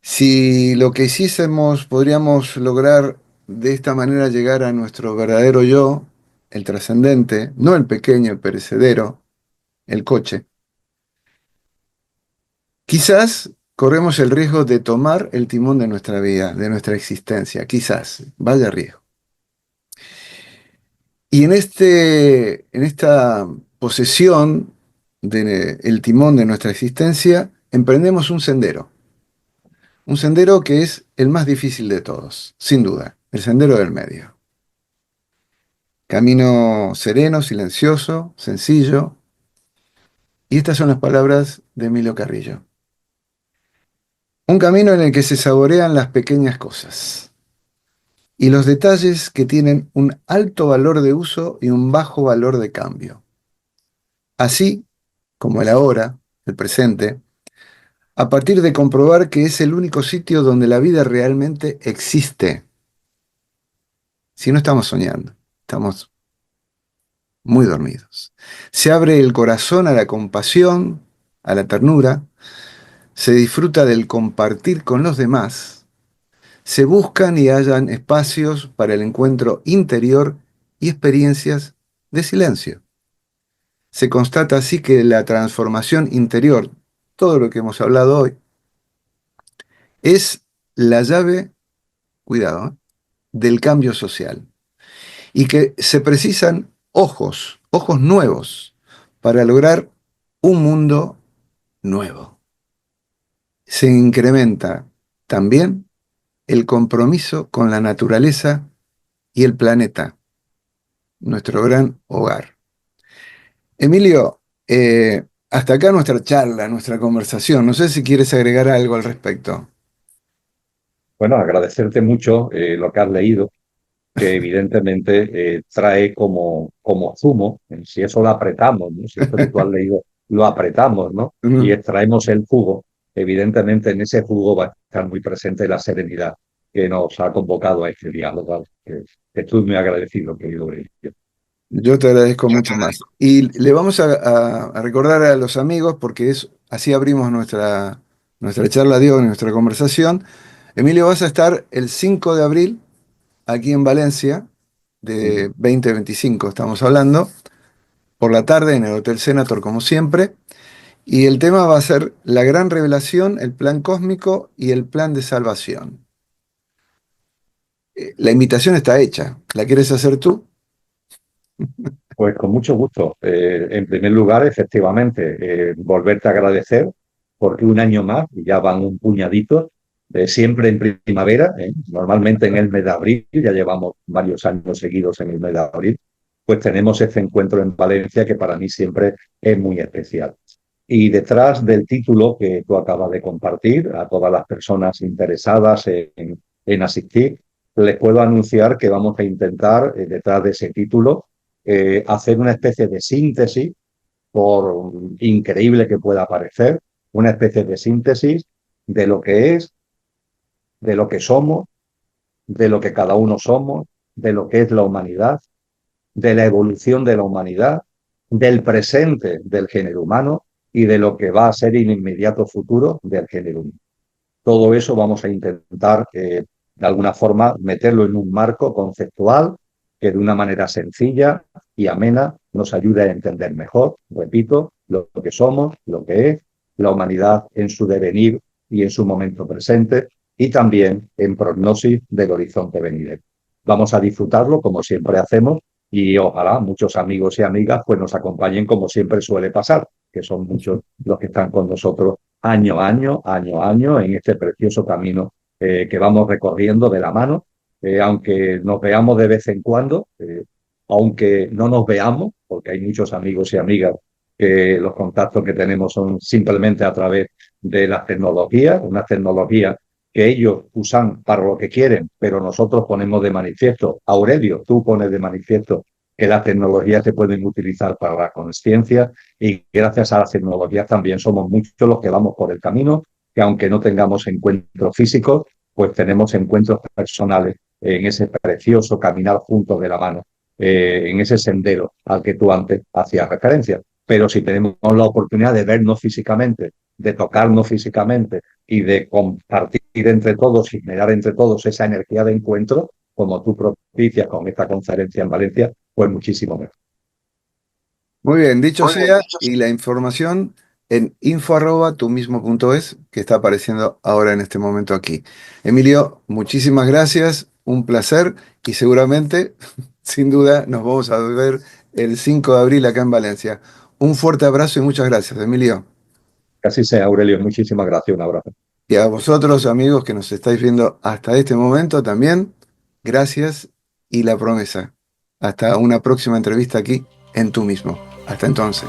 Si lo que hiciésemos, podríamos lograr de esta manera llegar a nuestro verdadero yo, el trascendente, no el pequeño, el perecedero, el coche. Quizás corremos el riesgo de tomar el timón de nuestra vida, de nuestra existencia, quizás, vaya riesgo. Y en esta posesión del timón de nuestra existencia, emprendemos un sendero que es el más difícil de todos, sin duda, el sendero del medio. Camino sereno, silencioso, sencillo. Y estas son las palabras de Emilio Carrillo. Un camino en el que se saborean las pequeñas cosas y los detalles que tienen un alto valor de uso y un bajo valor de cambio. Así como el ahora, el presente, a partir de comprobar que es el único sitio donde la vida realmente existe. Si no estamos soñando, estamos muy dormidos. Se abre el corazón a la compasión, a la ternura, se disfruta del compartir con los demás, se buscan y hallan espacios para el encuentro interior y experiencias de silencio. Se constata así que la transformación interior, todo lo que hemos hablado hoy, es la llave, cuidado, del cambio social. Y que se precisan ojos nuevos, para lograr un mundo nuevo. se incrementa también el compromiso con la naturaleza y el planeta, nuestro gran hogar. Emilio, hasta acá nuestra charla, nuestra conversación. No sé si quieres agregar algo al respecto. Bueno, agradecerte mucho lo que has leído, que evidentemente trae como zumo, si eso lo apretamos, ¿no? Si esto que tú has leído lo apretamos, ¿no? Y Ujú. extraemos el jugo, evidentemente en ese jugo va a estar muy presente la serenidad que nos ha convocado a este diálogo, ¿vale? Que estoy muy agradecido, querido Aurelio. Yo te agradezco mucho más. Y le vamos a recordar a los amigos, porque así abrimos nuestra charla de hoy, nuestra conversación. Emilio, vas a estar el 5 de abril aquí en Valencia, de Ujú. 2025 estamos hablando, por la tarde en el Hotel Senator, como siempre. Y el tema va a ser la gran revelación, el plan cósmico y el plan de salvación. La invitación está hecha. ¿La quieres hacer tú? Pues con mucho gusto. En primer lugar, efectivamente, volverte a agradecer porque un año más, y ya van un puñadito, siempre en primavera, normalmente en el mes de abril, ya llevamos varios años seguidos en el mes de abril, pues tenemos este encuentro en Valencia que para mí siempre es muy especial. Y detrás del título que tú acabas de compartir, a todas las personas interesadas en asistir, les puedo anunciar que vamos a intentar, detrás de ese título, hacer una especie de síntesis, por increíble que pueda parecer, una especie de síntesis de lo que es, de lo que somos, de lo que cada uno somos, de lo que es la humanidad, de la evolución de la humanidad, del presente del género humano y de lo que va a ser el inmediato futuro del género humano. Todo eso vamos a intentar, de alguna forma, meterlo en un marco conceptual que de una manera sencilla y amena nos ayude a entender mejor, repito, lo que somos, lo que es la humanidad en su devenir y en su momento presente y también en prognosis del horizonte venidero. Vamos a disfrutarlo como siempre hacemos y ojalá muchos amigos y amigas pues nos acompañen como siempre suele pasar, que son muchos los que están con nosotros año a año, año a año, en este precioso camino que vamos recorriendo de la mano, aunque nos veamos de vez en cuando, aunque no nos veamos, porque hay muchos amigos y amigas que los contactos que tenemos son simplemente a través de las tecnologías, unas tecnologías que ellos usan para lo que quieren, pero nosotros ponemos de manifiesto, Aurelio, tú pones de manifiesto que las tecnologías se pueden utilizar para la conciencia y gracias a las tecnologías también somos muchos los que vamos por el camino, que aunque no tengamos encuentros físicos, pues tenemos encuentros personales en ese precioso caminar juntos de la mano, en ese sendero al que tú antes hacías referencia. Pero si tenemos la oportunidad de vernos físicamente, de tocarnos físicamente y de compartir entre todos y generar entre todos esa energía de encuentro, como tú propicias con esta conferencia en Valencia, pues muchísimo mejor. Muy bien, dicho sea, y la información en info@tumismo.es, que está apareciendo ahora en este momento aquí. Emilio, muchísimas gracias, un placer y seguramente, sin duda, nos vamos a ver el 5 de abril acá en Valencia. Un fuerte abrazo y muchas gracias, Emilio. Que así sea, Aurelio. Muchísimas gracias. Un abrazo. Y a vosotros, amigos que nos estáis viendo hasta este momento también, gracias y la promesa. Hasta una próxima entrevista aquí en Tú mismo. Hasta entonces.